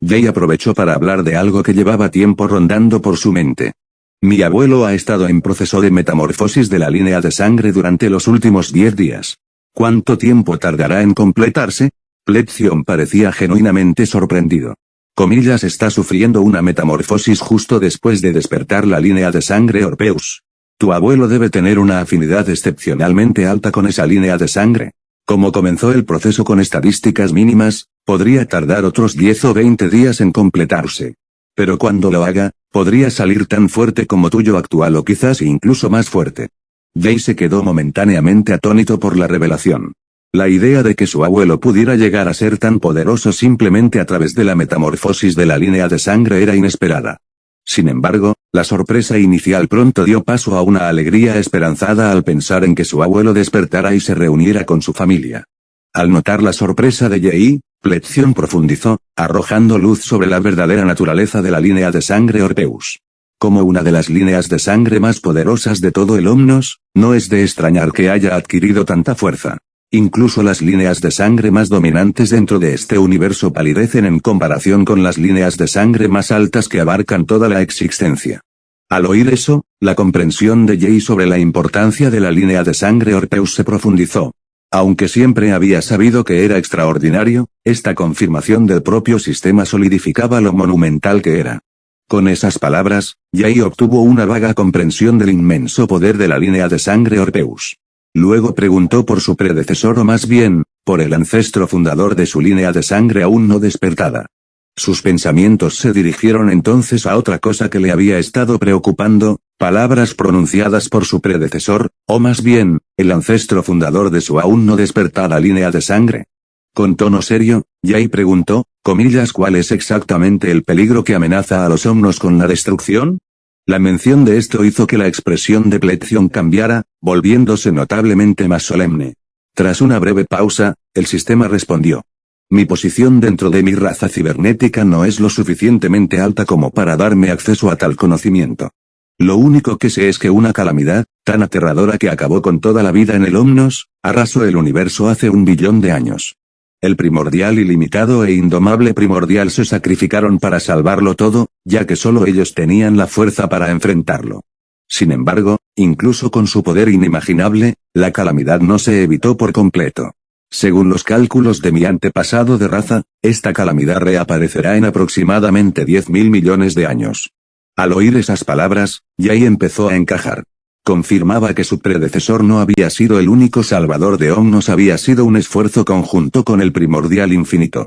Jay aprovechó para hablar de algo que llevaba tiempo rondando por su mente. Mi abuelo ha estado en proceso de metamorfosis de la línea de sangre durante los últimos 10 días. ¿Cuánto tiempo tardará en completarse? Plección parecía genuinamente sorprendido. Comillas, está sufriendo una metamorfosis justo después de despertar la línea de sangre Orpheus. Tu abuelo debe tener una afinidad excepcionalmente alta con esa línea de sangre. Como comenzó el proceso con estadísticas mínimas, podría tardar otros 10 o 20 días en completarse. Pero cuando lo haga, podría salir tan fuerte como tuyo actual o quizás incluso más fuerte. Jay se quedó momentáneamente atónito por la revelación. La idea de que su abuelo pudiera llegar a ser tan poderoso simplemente a través de la metamorfosis de la línea de sangre era inesperada. Sin embargo, la sorpresa inicial pronto dio paso a una alegría esperanzada al pensar en que su abuelo despertara y se reuniera con su familia. Al notar la sorpresa de Jay, Plección profundizó, arrojando luz sobre la verdadera naturaleza de la línea de sangre Orpheus. Como una de las líneas de sangre más poderosas de todo el Omnos, no es de extrañar que haya adquirido tanta fuerza. Incluso las líneas de sangre más dominantes dentro de este universo palidecen en comparación con las líneas de sangre más altas que abarcan toda la existencia. Al oír eso, la comprensión de Jay sobre la importancia de la línea de sangre Orpheus se profundizó. Aunque siempre había sabido que era extraordinario, esta confirmación del propio sistema solidificaba lo monumental que era. Con esas palabras, Jay obtuvo una vaga comprensión del inmenso poder de la línea de sangre Orpheus. Luego preguntó por su predecesor o más bien, por el ancestro fundador de su línea de sangre aún no despertada. Sus pensamientos se dirigieron entonces a otra cosa que le había estado preocupando, palabras pronunciadas por su predecesor, o más bien, el ancestro fundador de su aún no despertada línea de sangre. Con tono serio, Jay preguntó, comillas, ¿cuál es exactamente el peligro que amenaza a los Omnos con la destrucción? La mención de esto hizo que la expresión de Plección cambiara, volviéndose notablemente más solemne. Tras una breve pausa, el sistema respondió. Mi posición dentro de mi raza cibernética no es lo suficientemente alta como para darme acceso a tal conocimiento. Lo único que sé es que una calamidad, tan aterradora que acabó con toda la vida en el Omnos, arrasó el universo hace 1 billón de años. El primordial ilimitado e indomable primordial se sacrificaron para salvarlo todo, ya que solo ellos tenían la fuerza para enfrentarlo. Sin embargo, incluso con su poder inimaginable, la calamidad no se evitó por completo. Según los cálculos de mi antepasado de raza, esta calamidad reaparecerá en aproximadamente 10.000 millones de años. Al oír esas palabras, Jay empezó a encajar. Confirmaba que su predecesor no había sido el único salvador de Omnos, había sido un esfuerzo conjunto con el primordial infinito.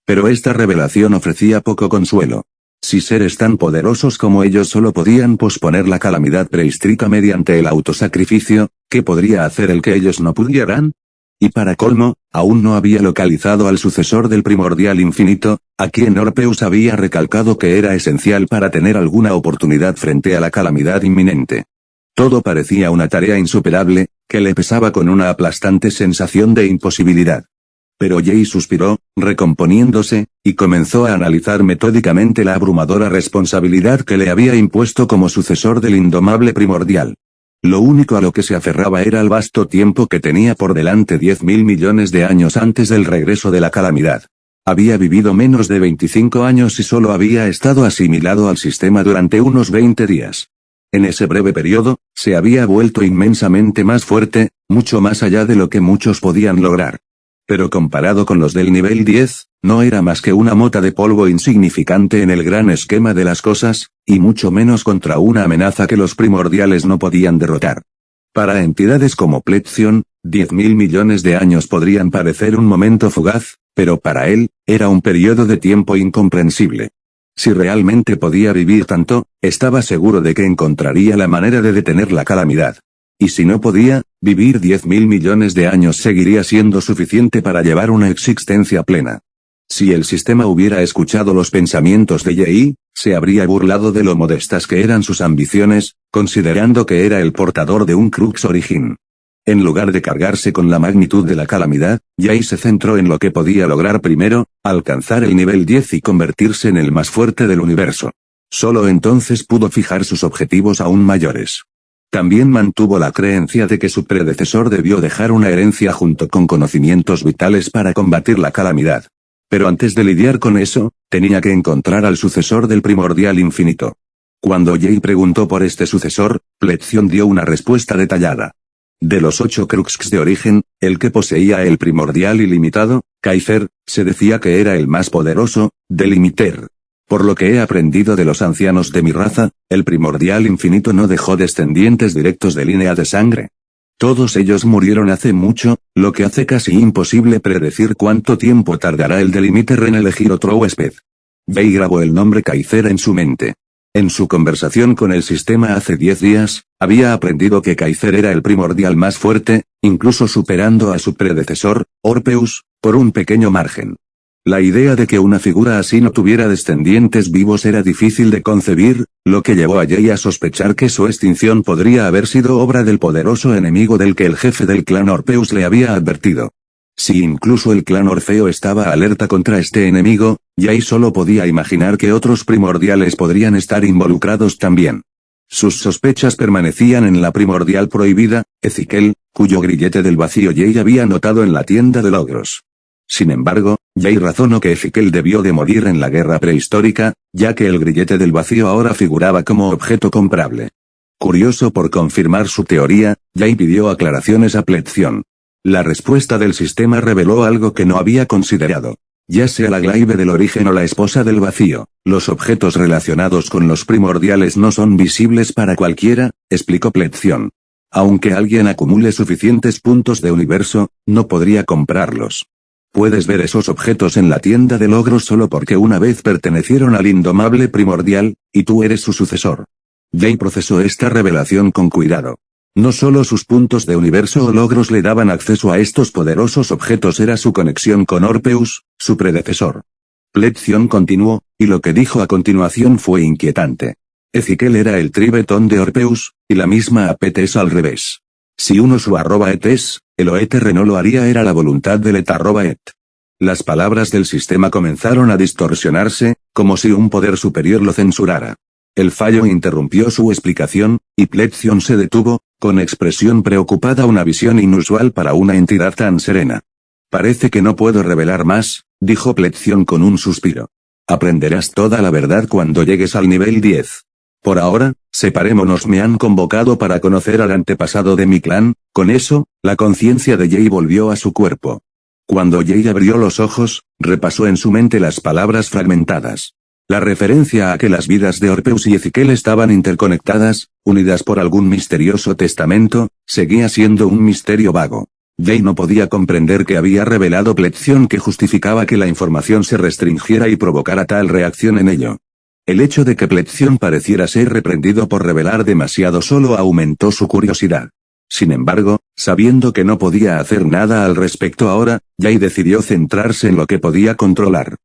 Pero esta revelación ofrecía poco consuelo. Si seres tan poderosos como ellos solo podían posponer la calamidad prehistórica mediante el autosacrificio, ¿qué podría hacer el que ellos no pudieran? Y para colmo, aún no había localizado al sucesor del primordial infinito, a quien Orpheus había recalcado que era esencial para tener alguna oportunidad frente a la calamidad inminente. Todo parecía una tarea insuperable, que le pesaba con una aplastante sensación de imposibilidad. Pero Jay suspiró, recomponiéndose, y comenzó a analizar metódicamente la abrumadora responsabilidad que le había impuesto como sucesor del indomable primordial. Lo único a lo que se aferraba era el vasto tiempo que tenía por delante, 10.000 millones de años antes del regreso de la calamidad. Había vivido menos de 25 años y solo había estado asimilado al sistema durante unos 20 días. En ese breve periodo, se había vuelto inmensamente más fuerte, mucho más allá de lo que muchos podían lograr. pero comparado con los del nivel 10, no era más que una mota de polvo insignificante en el gran esquema de las cosas, y mucho menos contra una amenaza que los primordiales no podían derrotar. Para entidades como Pletzion, 10.000 millones de años podrían parecer un momento fugaz, pero para él, era un periodo de tiempo incomprensible. Si realmente podía vivir tanto, estaba seguro de que encontraría la manera de detener la calamidad. Y si no podía, vivir 10.000 millones de años seguiría siendo suficiente para llevar una existencia plena. Si el sistema hubiera escuchado los pensamientos de Yi, se habría burlado de lo modestas que eran sus ambiciones, considerando que era el portador de un Crux Origin. En lugar de cargarse con la magnitud de la calamidad, Yi se centró en lo que podía lograr primero, alcanzar el nivel 10 y convertirse en el más fuerte del universo. Solo entonces pudo fijar sus objetivos aún mayores. También mantuvo la creencia de que su predecesor debió dejar una herencia junto con conocimientos vitales para combatir la calamidad. Pero antes de lidiar con eso, tenía que encontrar al sucesor del primordial infinito. Cuando Yi preguntó por este sucesor, Pletzion dio una respuesta detallada. De los 8 Cruxes de origen, el que poseía el primordial ilimitado, Kaiser, se decía que era el más poderoso, Delimiter. Por lo que he aprendido de los ancianos de mi raza, el primordial infinito no dejó descendientes directos de línea de sangre. Todos ellos murieron hace mucho, lo que hace casi imposible predecir cuánto tiempo tardará el Delimiter en elegir otro huésped. Bei grabó el nombre Kaiser en su mente. En su conversación con el sistema hace 10 días, había aprendido que Kaiser era el primordial más fuerte, incluso superando a su predecesor, Orpheus, por un pequeño margen. La idea de que una figura así no tuviera descendientes vivos era difícil de concebir, lo que llevó a Yi a sospechar que su extinción podría haber sido obra del poderoso enemigo del que el jefe del clan Orpheus le había advertido. Si incluso el clan Orfeo estaba alerta contra este enemigo, Yi solo podía imaginar que otros primordiales podrían estar involucrados también. Sus sospechas permanecían en la primordial prohibida, Ezequiel, cuyo grillete del vacío Yi había notado en la tienda de logros. Sin embargo, Yi razonó que Ezequiel debió de morir en la guerra prehistórica, ya que el grillete del vacío ahora figuraba como objeto comprable. Curioso por confirmar su teoría, Yi pidió aclaraciones a Pletzion. La respuesta del sistema reveló algo que no había considerado. Ya sea la glaive del origen o la esposa del vacío, los objetos relacionados con los primordiales no son visibles para cualquiera, explicó Pletzion. Aunque alguien acumule suficientes puntos de universo, no podría comprarlos. Puedes ver esos objetos en la tienda de logros solo porque una vez pertenecieron al indomable primordial, y tú eres su sucesor. Yi procesó esta revelación con cuidado. No solo sus puntos de universo o logros le daban acceso a estos poderosos objetos, era su conexión con Orpheus, su predecesor. Pletzion continuó, y lo que dijo a continuación fue inquietante. Ezequiel era el tribetón de Orpheus, y la misma Apet es al revés. Si uno su @et es, el Oeterre no lo haría, era la voluntad del et. Las palabras del sistema comenzaron a distorsionarse, como si un poder superior lo censurara. El fallo interrumpió su explicación, y Pletzion se detuvo, con expresión preocupada, una visión inusual para una entidad tan serena. Parece que no puedo revelar más, dijo Pletzion con un suspiro. Aprenderás toda la verdad cuando llegues al nivel 10. Por ahora, separémonos. Me han convocado para conocer al antepasado de mi clan. Con eso, la conciencia de Yi volvió a su cuerpo. Cuando Yi abrió los ojos, repasó en su mente las palabras fragmentadas. La referencia a que las vidas de Orpheus y Ezequiel estaban interconectadas, unidas por algún misterioso testamento, seguía siendo un misterio vago. Yi no podía comprender qué había revelado Pletzion que justificaba que la información se restringiera y provocara tal reacción en ello. El hecho de que Pletzion pareciera ser reprendido por revelar demasiado solo aumentó su curiosidad. Sin embargo, sabiendo que no podía hacer nada al respecto ahora, Yi decidió centrarse en lo que podía controlar.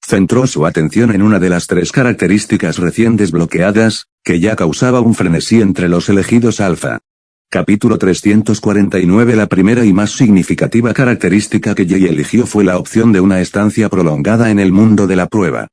Centró su atención en una de las 3 características recién desbloqueadas, que ya causaba un frenesí entre los elegidos alfa. Capítulo 349. La primera y más significativa característica que Yi eligió fue la opción de una estancia prolongada en el mundo de la prueba.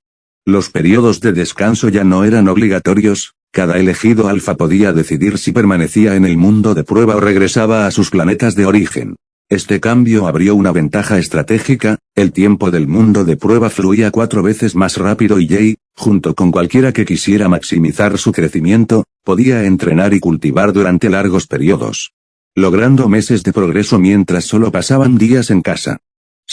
Los periodos de descanso ya no eran obligatorios, cada elegido alfa podía decidir si permanecía en el mundo de prueba o regresaba a sus planetas de origen. Este cambio abrió una ventaja estratégica, el tiempo del mundo de prueba fluía 4 veces más rápido y Yi, junto con cualquiera que quisiera maximizar su crecimiento, podía entrenar y cultivar durante largos periodos, logrando meses de progreso mientras solo pasaban días en casa.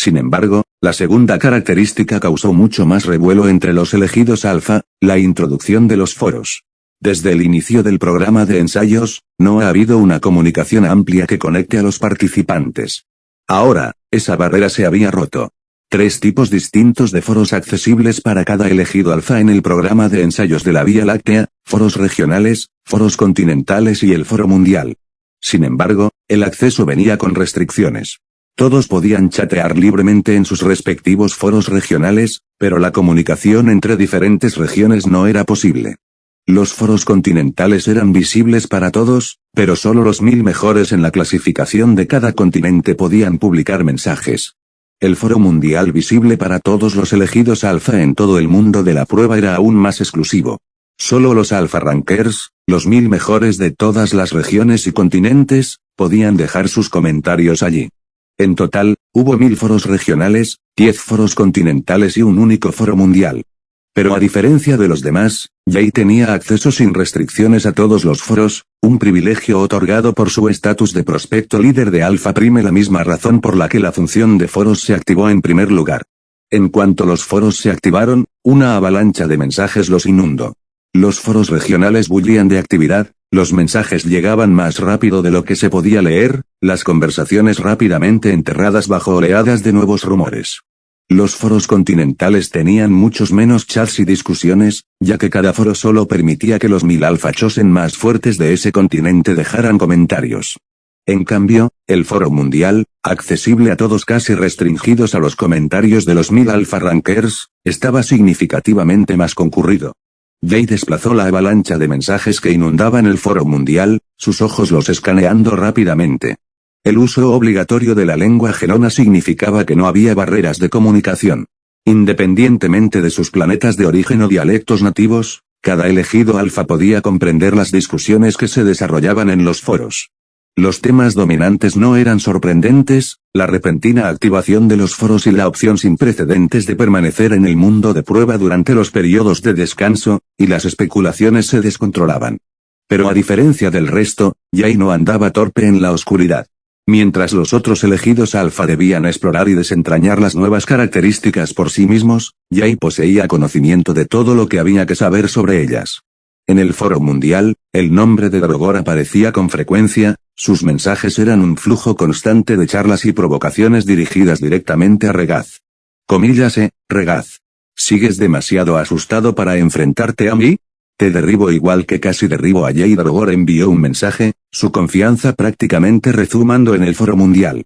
Sin embargo, la segunda característica causó mucho más revuelo entre los elegidos alfa, la introducción de los foros. Desde el inicio del programa de ensayos, no ha habido una comunicación amplia que conecte a los participantes. Ahora, esa barrera se había roto. 3 tipos distintos de foros accesibles para cada elegido alfa en el programa de ensayos de la Vía Láctea, foros regionales, foros continentales y el foro mundial. Sin embargo, el acceso venía con restricciones. Todos podían chatear libremente en sus respectivos foros regionales, pero la comunicación entre diferentes regiones no era posible. Los foros continentales eran visibles para todos, pero solo los 1000 mejores en la clasificación de cada continente podían publicar mensajes. El foro mundial visible para todos los elegidos alfa en todo el mundo de la prueba era aún más exclusivo. Solo los alfa rankers, los 1000 mejores de todas las regiones y continentes, podían dejar sus comentarios allí. En total, hubo 1000 foros regionales, 10 foros continentales y un único foro mundial. Pero a diferencia de los demás, Jay tenía acceso sin restricciones a todos los foros, un privilegio otorgado por su estatus de prospecto líder de Alpha Prime, la misma razón por la que la función de foros se activó en primer lugar. En cuanto los foros se activaron, una avalancha de mensajes los inundó. Los foros regionales bullían de actividad, los mensajes llegaban más rápido de lo que se podía leer, las conversaciones rápidamente enterradas bajo oleadas de nuevos rumores. Los foros continentales tenían muchos menos chats y discusiones, ya que cada foro solo permitía que los 1000 alfa chosen más fuertes de ese continente dejaran comentarios. En cambio, el foro mundial, accesible a todos casi restringidos a los comentarios de los 1000 alfa rankers, estaba significativamente más concurrido. Jay desplazó la avalancha de mensajes que inundaban el foro mundial, sus ojos los escaneando rápidamente. El uso obligatorio de la lengua gelona significaba que no había barreras de comunicación. Independientemente de sus planetas de origen o dialectos nativos, cada elegido alfa podía comprender las discusiones que se desarrollaban en los foros. Los temas dominantes no eran sorprendentes, la repentina activación de los foros y la opción sin precedentes de permanecer en el mundo de prueba durante los periodos de descanso, y las especulaciones se descontrolaban. Pero a diferencia del resto, Jay no andaba torpe en la oscuridad. Mientras los otros elegidos alfa debían explorar y desentrañar las nuevas características por sí mismos, Jay poseía conocimiento de todo lo que había que saber sobre ellas. En el foro mundial, el nombre de Drogor aparecía con frecuencia, sus mensajes eran un flujo constante de charlas y provocaciones dirigidas directamente a Regaz. Regaz. ¿Sigues demasiado asustado para enfrentarte a mí? Te derribo igual que casi derribo a Jay. Drogor envió un mensaje, su confianza prácticamente rezumando en el foro mundial.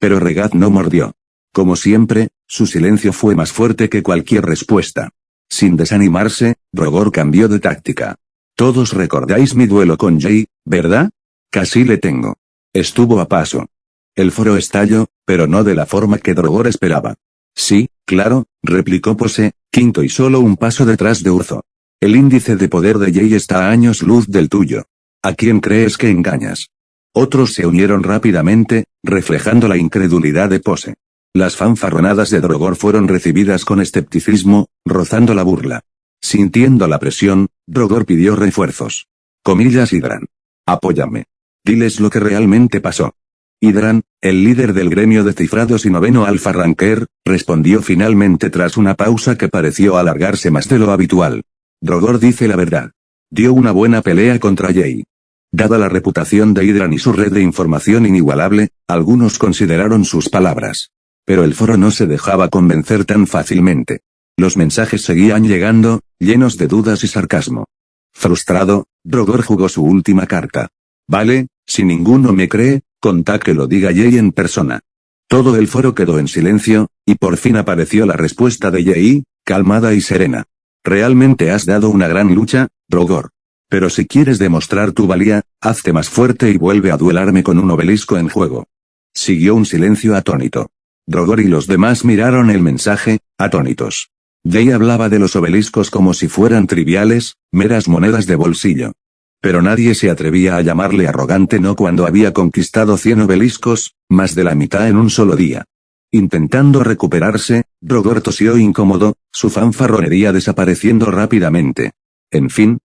Pero Regaz no mordió. Como siempre, su silencio fue más fuerte que cualquier respuesta. Sin desanimarse, Drogor cambió de táctica. Todos recordáis mi duelo con Jay, ¿verdad? Casi le tengo. Estuvo a paso. El foro estalló, pero no de la forma que Drogor esperaba. Sí, claro, replicó Pose, quinto y solo un paso detrás de Urzo. El índice de poder de Jay está a años luz del tuyo. ¿A quién crees que engañas? Otros se unieron rápidamente, reflejando la incredulidad de Pose. Las fanfarronadas de Drogor fueron recibidas con escepticismo, rozando la burla. Sintiendo la presión, Drogor pidió refuerzos. Hidran. Apóyame. Diles lo que realmente pasó. Hidran, el líder del gremio de cifrados y noveno alfa ranker, respondió finalmente tras una pausa que pareció alargarse más de lo habitual. Drogor dice la verdad. Dio una buena pelea contra Jay. Dada la reputación de Hidran y su red de información inigualable, algunos consideraron sus palabras. Pero el foro no se dejaba convencer tan fácilmente. Los mensajes seguían llegando, llenos de dudas y sarcasmo. Frustrado, Drogor jugó su última carta. Vale, si ninguno me cree, contá que lo diga Jay en persona. Todo el foro quedó en silencio, y por fin apareció la respuesta de Jay, calmada y serena. Realmente has dado una gran lucha, Drogor. Pero si quieres demostrar tu valía, hazte más fuerte y vuelve a duelarme con un obelisco en juego. Siguió un silencio atónito. Drogor y los demás miraron el mensaje, atónitos. Jay hablaba de los obeliscos como si fueran triviales, meras monedas de bolsillo. Pero nadie se atrevía a llamarle arrogante no cuando había conquistado 100 obeliscos, más de la mitad en un solo día. Intentando recuperarse, Drogor tosió incómodo, su fanfarronería desapareciendo rápidamente. En fin,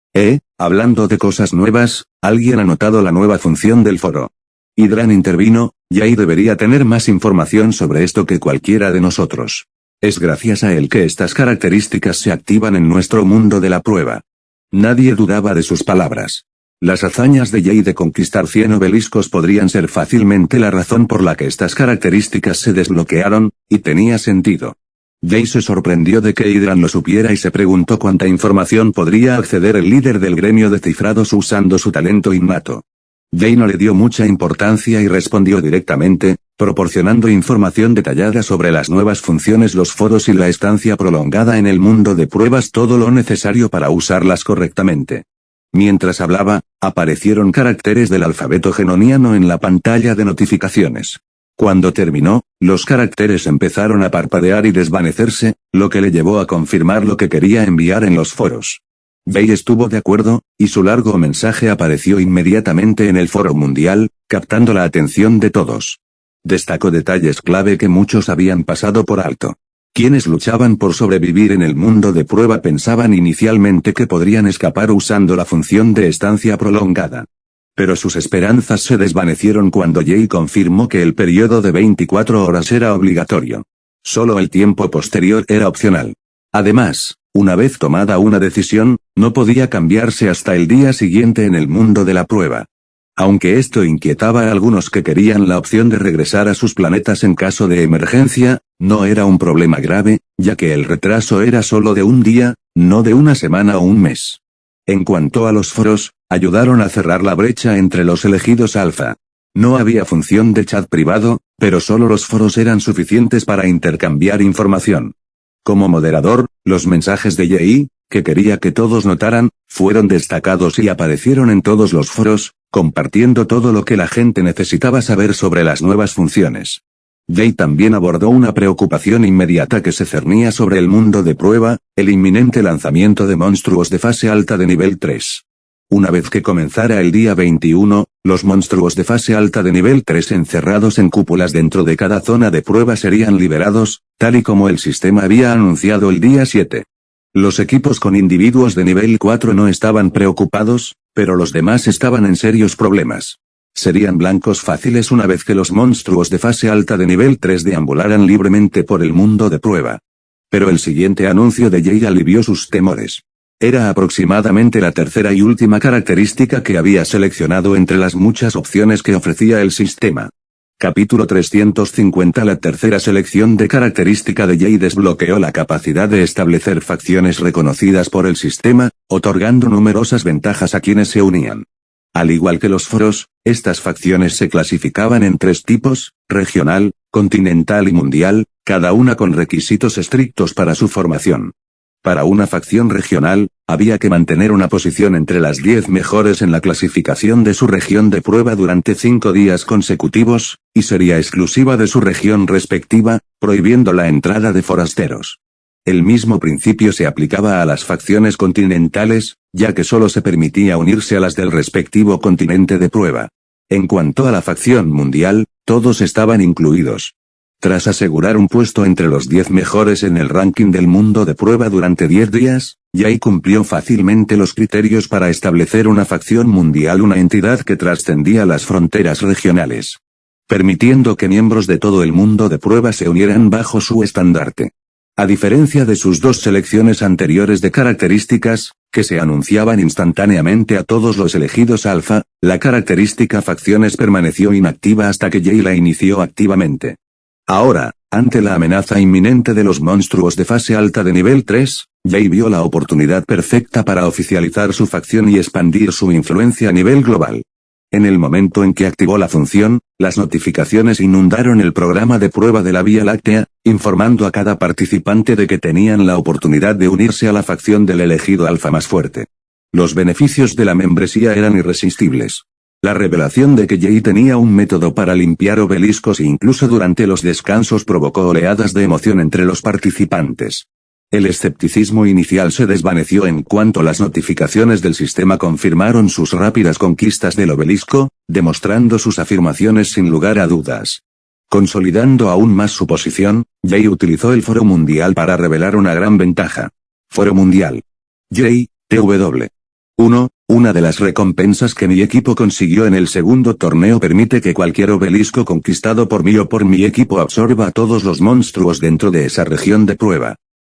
hablando de cosas nuevas, alguien ha notado la nueva función del foro. Hidran intervino, Jay debería tener más información sobre esto que cualquiera de nosotros. Es gracias a él que estas características se activan en nuestro mundo de la prueba. Nadie dudaba de sus palabras. Las hazañas de Jay de conquistar 100 obeliscos podrían ser fácilmente la razón por la que estas características se desbloquearon, y tenía sentido. Jay se sorprendió de que Hydran lo supiera y se preguntó cuánta información podría acceder el líder del gremio de cifrados usando su talento innato. Jay no le dio mucha importancia y respondió directamente, proporcionando información detallada sobre las nuevas funciones, los foros y la estancia prolongada en el mundo de pruebas, todo lo necesario para usarlas correctamente. Mientras hablaba, aparecieron caracteres del alfabeto genoniano en la pantalla de notificaciones. Cuando terminó, los caracteres empezaron a parpadear y desvanecerse, lo que le llevó a confirmar lo que quería enviar en los foros. Jay estuvo de acuerdo, y su largo mensaje apareció inmediatamente en el foro mundial, captando la atención de todos. Destacó detalles clave que muchos habían pasado por alto. Quienes luchaban por sobrevivir en el mundo de prueba pensaban inicialmente que podrían escapar usando la función de estancia prolongada. Pero sus esperanzas se desvanecieron cuando Jay confirmó que el periodo de 24 horas era obligatorio. Solo el tiempo posterior era opcional. Además, una vez tomada una decisión, no podía cambiarse hasta el día siguiente en el mundo de la prueba. Aunque esto inquietaba a algunos que querían la opción de regresar a sus planetas en caso de emergencia, no era un problema grave, ya que el retraso era solo de un día, no de una semana o un mes. En cuanto a los foros, ayudaron a cerrar la brecha entre los elegidos alfa. No había función de chat privado, pero solo los foros eran suficientes para intercambiar información. Como moderador, los mensajes de Jay, que quería que todos notaran, fueron destacados y aparecieron en todos los foros, compartiendo todo lo que la gente necesitaba saber sobre las nuevas funciones. Jay también abordó una preocupación inmediata que se cernía sobre el mundo de prueba, el inminente lanzamiento de monstruos de fase alta de nivel 3. Una vez que comenzara el día 21, los monstruos de fase alta de nivel 3 encerrados en cúpulas dentro de cada zona de prueba serían liberados, tal y como el sistema había anunciado el día 7. Los equipos con individuos de nivel 4 no estaban preocupados, pero los demás estaban en serios problemas. Serían blancos fáciles una vez que los monstruos de fase alta de nivel 3 deambularan libremente por el mundo de prueba. Pero el siguiente anuncio de Jay alivió sus temores. Era aproximadamente la tercera y última característica que había seleccionado entre las muchas opciones que ofrecía el sistema. Capítulo 350. La tercera selección de característica de Jay desbloqueó la capacidad de establecer facciones reconocidas por el sistema, otorgando numerosas ventajas a quienes se unían. Al igual que los foros, estas facciones se clasificaban en 3 tipos: regional, continental y mundial, cada una con requisitos estrictos para su formación. Para una facción regional, había que mantener una posición entre las 10 mejores en la clasificación de su región de prueba durante 5 días consecutivos, y sería exclusiva de su región respectiva, prohibiendo la entrada de forasteros. El mismo principio se aplicaba a las facciones continentales, ya que solo se permitía unirse a las del respectivo continente de prueba. En cuanto a la facción mundial, todos estaban incluidos. Tras asegurar un puesto entre los 10 mejores en el ranking del mundo de prueba durante 10 días, Jay cumplió fácilmente los criterios para establecer una facción mundial, una entidad que trascendía las fronteras regionales, permitiendo que miembros de todo el mundo de prueba se unieran bajo su estandarte. A diferencia de sus 2 selecciones anteriores de características, que se anunciaban instantáneamente a todos los elegidos alfa, la característica facciones permaneció inactiva hasta que Jay la inició activamente. Ahora, ante la amenaza inminente de los monstruos de fase alta de nivel 3, Jay vio la oportunidad perfecta para oficializar su facción y expandir su influencia a nivel global. En el momento en que activó la función, las notificaciones inundaron el programa de prueba de la Vía Láctea, informando a cada participante de que tenían la oportunidad de unirse a la facción del elegido alfa más fuerte. Los beneficios de la membresía eran irresistibles. La revelación de que Jay tenía un método para limpiar obeliscos incluso durante los descansos provocó oleadas de emoción entre los participantes. El escepticismo inicial se desvaneció en cuanto las notificaciones del sistema confirmaron sus rápidas conquistas del obelisco, demostrando sus afirmaciones sin lugar a dudas. Consolidando aún más su posición, Jay utilizó el Foro Mundial para revelar una gran ventaja. Foro Mundial. Jay, TW. 1. Una de las recompensas que mi equipo consiguió en el segundo torneo permite que cualquier obelisco conquistado por mí o por mi equipo absorba a todos los monstruos dentro de esa región de prueba,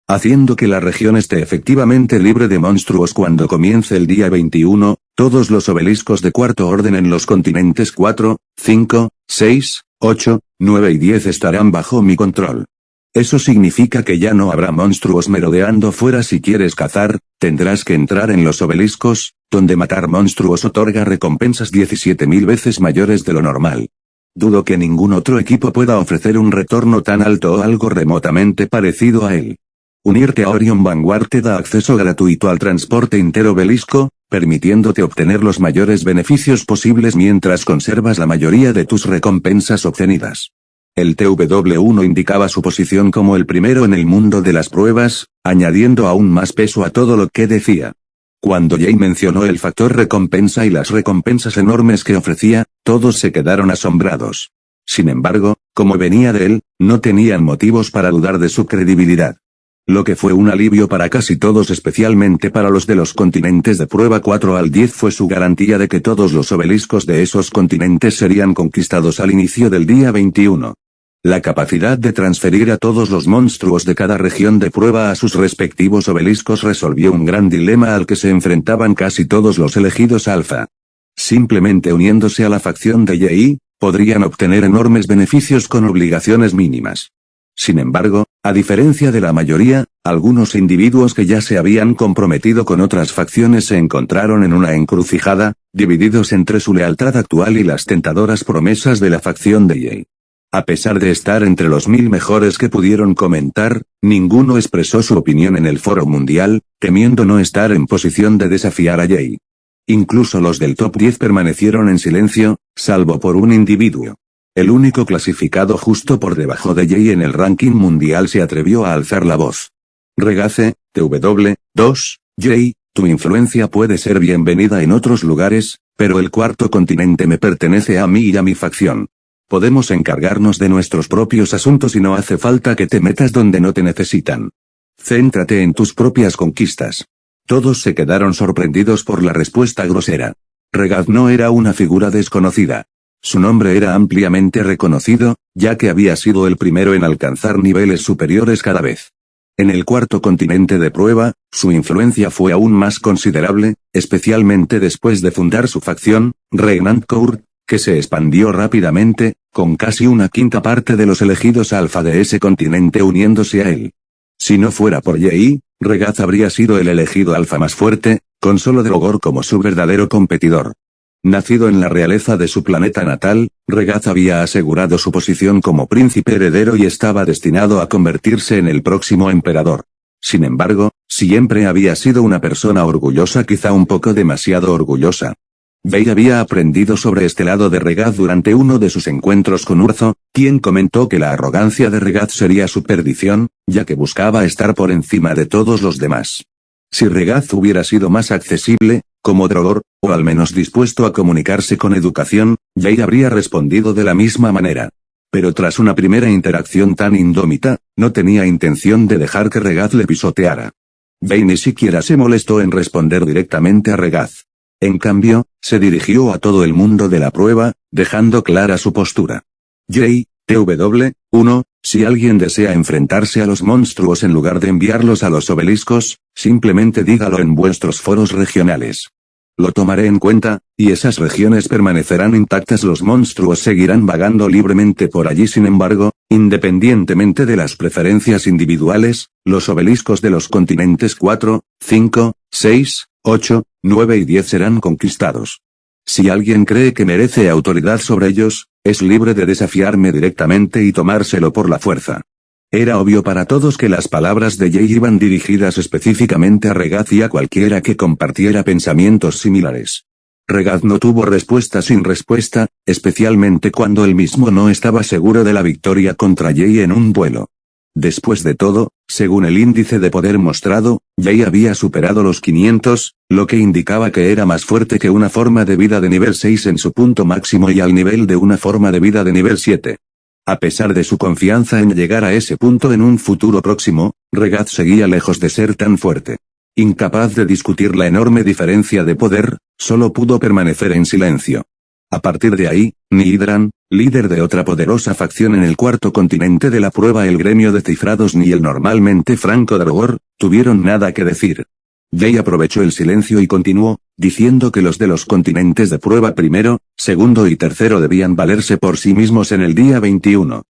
haciendo que la región esté efectivamente libre de monstruos cuando comience el día 21, todos los obeliscos de cuarto orden en los continentes 4, 5, 6, 8, 9 y 10 estarán bajo mi control. Eso significa que ya no habrá monstruos merodeando fuera. Si quieres cazar, tendrás que entrar en los obeliscos, donde matar monstruos otorga recompensas 17.000 veces mayores de lo normal. Dudo que ningún otro equipo pueda ofrecer un retorno tan alto o algo remotamente parecido a él. Unirte a Orion Vanguard te da acceso gratuito al transporte interobelisco, permitiéndote obtener los mayores beneficios posibles mientras conservas la mayoría de tus recompensas obtenidas. El TW1 indicaba su posición como el primero en el mundo de las pruebas, añadiendo aún más peso a todo lo que decía. Cuando Jay mencionó el factor recompensa y las recompensas enormes que ofrecía, todos se quedaron asombrados. Sin embargo, como venía de él, no tenían motivos para dudar de su credibilidad. Lo que fue un alivio para casi todos, especialmente para los de los continentes de prueba 4 al 10, fue su garantía de que todos los obeliscos de esos continentes serían conquistados al inicio del día 21. La capacidad de transferir a todos los monstruos de cada región de prueba a sus respectivos obeliscos resolvió un gran dilema al que se enfrentaban casi todos los elegidos alfa. Simplemente uniéndose a la facción de Jay, podrían obtener enormes beneficios con obligaciones mínimas. Sin embargo, a diferencia de la mayoría, algunos individuos que ya se habían comprometido con otras facciones se encontraron en una encrucijada, divididos entre su lealtad actual y las tentadoras promesas de la facción de Jay. A pesar de estar entre los 1000 mejores que pudieron comentar, ninguno expresó su opinión en el foro mundial, temiendo no estar en posición de desafiar a Jay. Incluso los del top 10 permanecieron en silencio, salvo por un individuo. El único clasificado justo por debajo de Jay en el ranking mundial se atrevió a alzar la voz. Regace, TW2, Jay, tu influencia puede ser bienvenida en otros lugares, pero el cuarto continente me pertenece a mí y a mi facción. Podemos encargarnos de nuestros propios asuntos y no hace falta que te metas donde no te necesitan. Céntrate en tus propias conquistas. Todos se quedaron sorprendidos por la respuesta grosera. Regaz no era una figura desconocida. Su nombre era ampliamente reconocido, ya que había sido el primero en alcanzar niveles superiores cada vez. En el cuarto continente de prueba, su influencia fue aún más considerable, especialmente después de fundar su facción, Regnant Court, que se expandió rápidamente, con casi una quinta parte de los elegidos alfa de ese continente uniéndose a él. Si no fuera por Jay, Regaz habría sido el elegido alfa más fuerte, con solo Drogor como su verdadero competidor. Nacido en la realeza de su planeta natal, Regaz había asegurado su posición como príncipe heredero y estaba destinado a convertirse en el próximo emperador. Sin embargo, siempre había sido una persona orgullosa, quizá un poco demasiado orgullosa. Jay había aprendido sobre este lado de Regaz durante uno de sus encuentros con Urzo, quien comentó que la arrogancia de Regaz sería su perdición, ya que buscaba estar por encima de todos los demás. Si Regaz hubiera sido más accesible, como Drogor, o al menos dispuesto a comunicarse con educación, Jay habría respondido de la misma manera. Pero tras una primera interacción tan indómita, no tenía intención de dejar que Regaz le pisoteara. Jay ni siquiera se molestó en responder directamente a Regaz. En cambio, se dirigió a todo el mundo de la prueba, dejando clara su postura. Jay, TW1, si alguien desea enfrentarse a los monstruos en lugar de enviarlos a los obeliscos, simplemente dígalo en vuestros foros regionales. Lo tomaré en cuenta, y esas regiones permanecerán intactas. Los monstruos seguirán vagando libremente por allí. Sin embargo, independientemente de las preferencias individuales, los obeliscos de los continentes 4, 5, 6, 8, 9 y 10 serán conquistados. Si alguien cree que merece autoridad sobre ellos, es libre de desafiarme directamente y tomárselo por la fuerza. Era obvio para todos que las palabras de Jay iban dirigidas específicamente a Regaz y a cualquiera que compartiera pensamientos similares. Regaz no tuvo respuesta sin respuesta, especialmente cuando él mismo no estaba seguro de la victoria contra Jay en un duelo. Después de todo, según el índice de poder mostrado, Jay había superado los 500, lo que indicaba que era más fuerte que una forma de vida de nivel 6 en su punto máximo y al nivel de una forma de vida de nivel 7. A pesar de su confianza en llegar a ese punto en un futuro próximo, Regaz seguía lejos de ser tan fuerte. Incapaz de discutir la enorme diferencia de poder, solo pudo permanecer en silencio. A partir de ahí, ni Hydran, líder de otra poderosa facción en el cuarto continente de la prueba, el gremio de cifrados, ni el normalmente franco Dragor, tuvieron nada que decir. Jay aprovechó el silencio y continuó, diciendo que los de los continentes de prueba primero, segundo y tercero debían valerse por sí mismos en el día 21.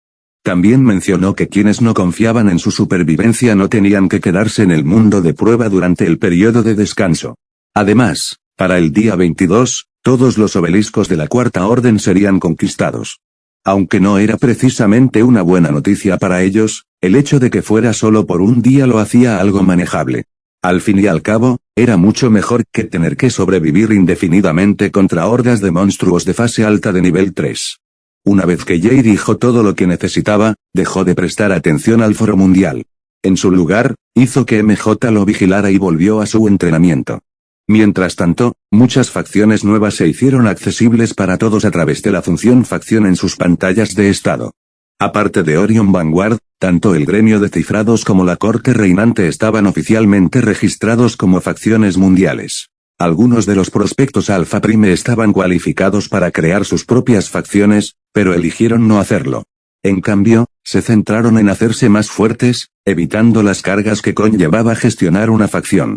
También mencionó que quienes no confiaban en su supervivencia no tenían que quedarse en el mundo de prueba durante el periodo de descanso. Además, para el día 22, todos los obeliscos de la Cuarta Orden serían conquistados. Aunque no era precisamente una buena noticia para ellos, el hecho de que fuera solo por un día lo hacía algo manejable. Al fin y al cabo, era mucho mejor que tener que sobrevivir indefinidamente contra hordas de monstruos de fase alta de nivel 3. Una vez que Jay dijo todo lo que necesitaba, dejó de prestar atención al foro mundial. En su lugar, hizo que MJ lo vigilara y volvió a su entrenamiento. Mientras tanto, muchas facciones nuevas se hicieron accesibles para todos a través de la función facción en sus pantallas de estado. Aparte de Orion Vanguard, tanto el gremio de cifrados como la corte reinante estaban oficialmente registrados como facciones mundiales. Algunos de los prospectos Alpha Prime estaban cualificados para crear sus propias facciones, pero eligieron no hacerlo. En cambio, se centraron en hacerse más fuertes, evitando las cargas que conllevaba gestionar una facción.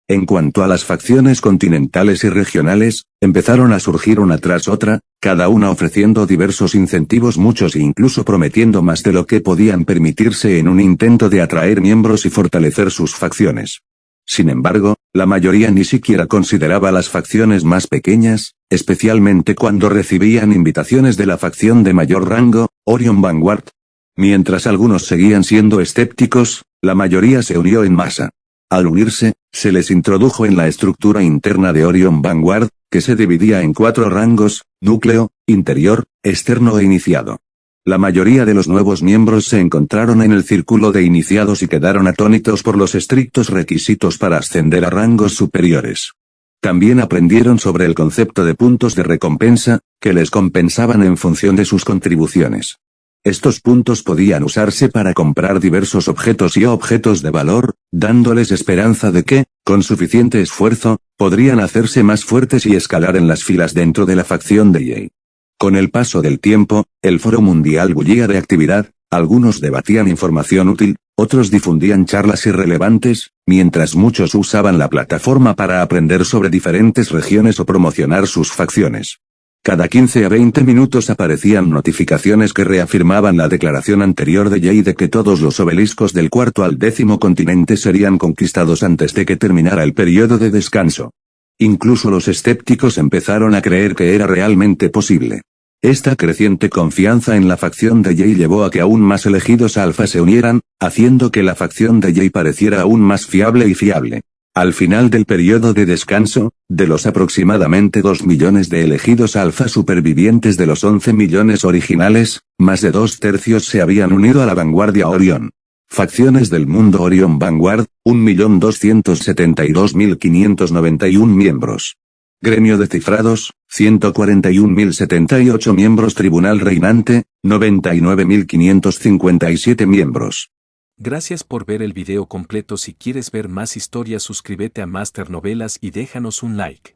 En cuanto a las facciones continentales y regionales, empezaron a surgir una tras otra, cada una ofreciendo diversos incentivos, muchos e incluso prometiendo más de lo que podían permitirse en un intento de atraer miembros y fortalecer sus facciones. Sin embargo, la mayoría ni siquiera consideraba las facciones más pequeñas, especialmente cuando recibían invitaciones de la facción de mayor rango, Orion Vanguard. Mientras algunos seguían siendo escépticos, la mayoría se unió en masa. Al unirse, se les introdujo en la estructura interna de Orion Vanguard, que se dividía en 4 rangos: núcleo, interior, externo e iniciado. La mayoría de los nuevos miembros se encontraron en el círculo de iniciados y quedaron atónitos por los estrictos requisitos para ascender a rangos superiores. También aprendieron sobre el concepto de puntos de recompensa, que les compensaban en función de sus contribuciones. Estos puntos podían usarse para comprar diversos objetos y objetos de valor, dándoles esperanza de que, con suficiente esfuerzo, podrían hacerse más fuertes y escalar en las filas dentro de la facción de Jay. Con el paso del tiempo, el foro mundial bullía de actividad, algunos debatían información útil, otros difundían charlas irrelevantes, mientras muchos usaban la plataforma para aprender sobre diferentes regiones o promocionar sus facciones. Cada 15 a 20 minutos aparecían notificaciones que reafirmaban la declaración anterior de Jay de que todos los obeliscos del cuarto al 10º continente serían conquistados antes de que terminara el periodo de descanso. Incluso los escépticos empezaron a creer que era realmente posible. Esta creciente confianza en la facción de Jay llevó a que aún más elegidos alfa se unieran, haciendo que la facción de Jay pareciera aún más fiable y fiable. Al final del periodo de descanso, de los aproximadamente 2 millones de elegidos alfa supervivientes de los 11 millones originales, más de 2/3 se habían unido a la vanguardia Orion. Facciones del mundo Orion Vanguard, 1.272.591 miembros. Gremio de cifrados, 141.078 miembros. Tribunal reinante, 99.557 miembros. Gracias por ver el video completo. Si quieres ver más historias, suscríbete a Master Novelas y déjanos un like.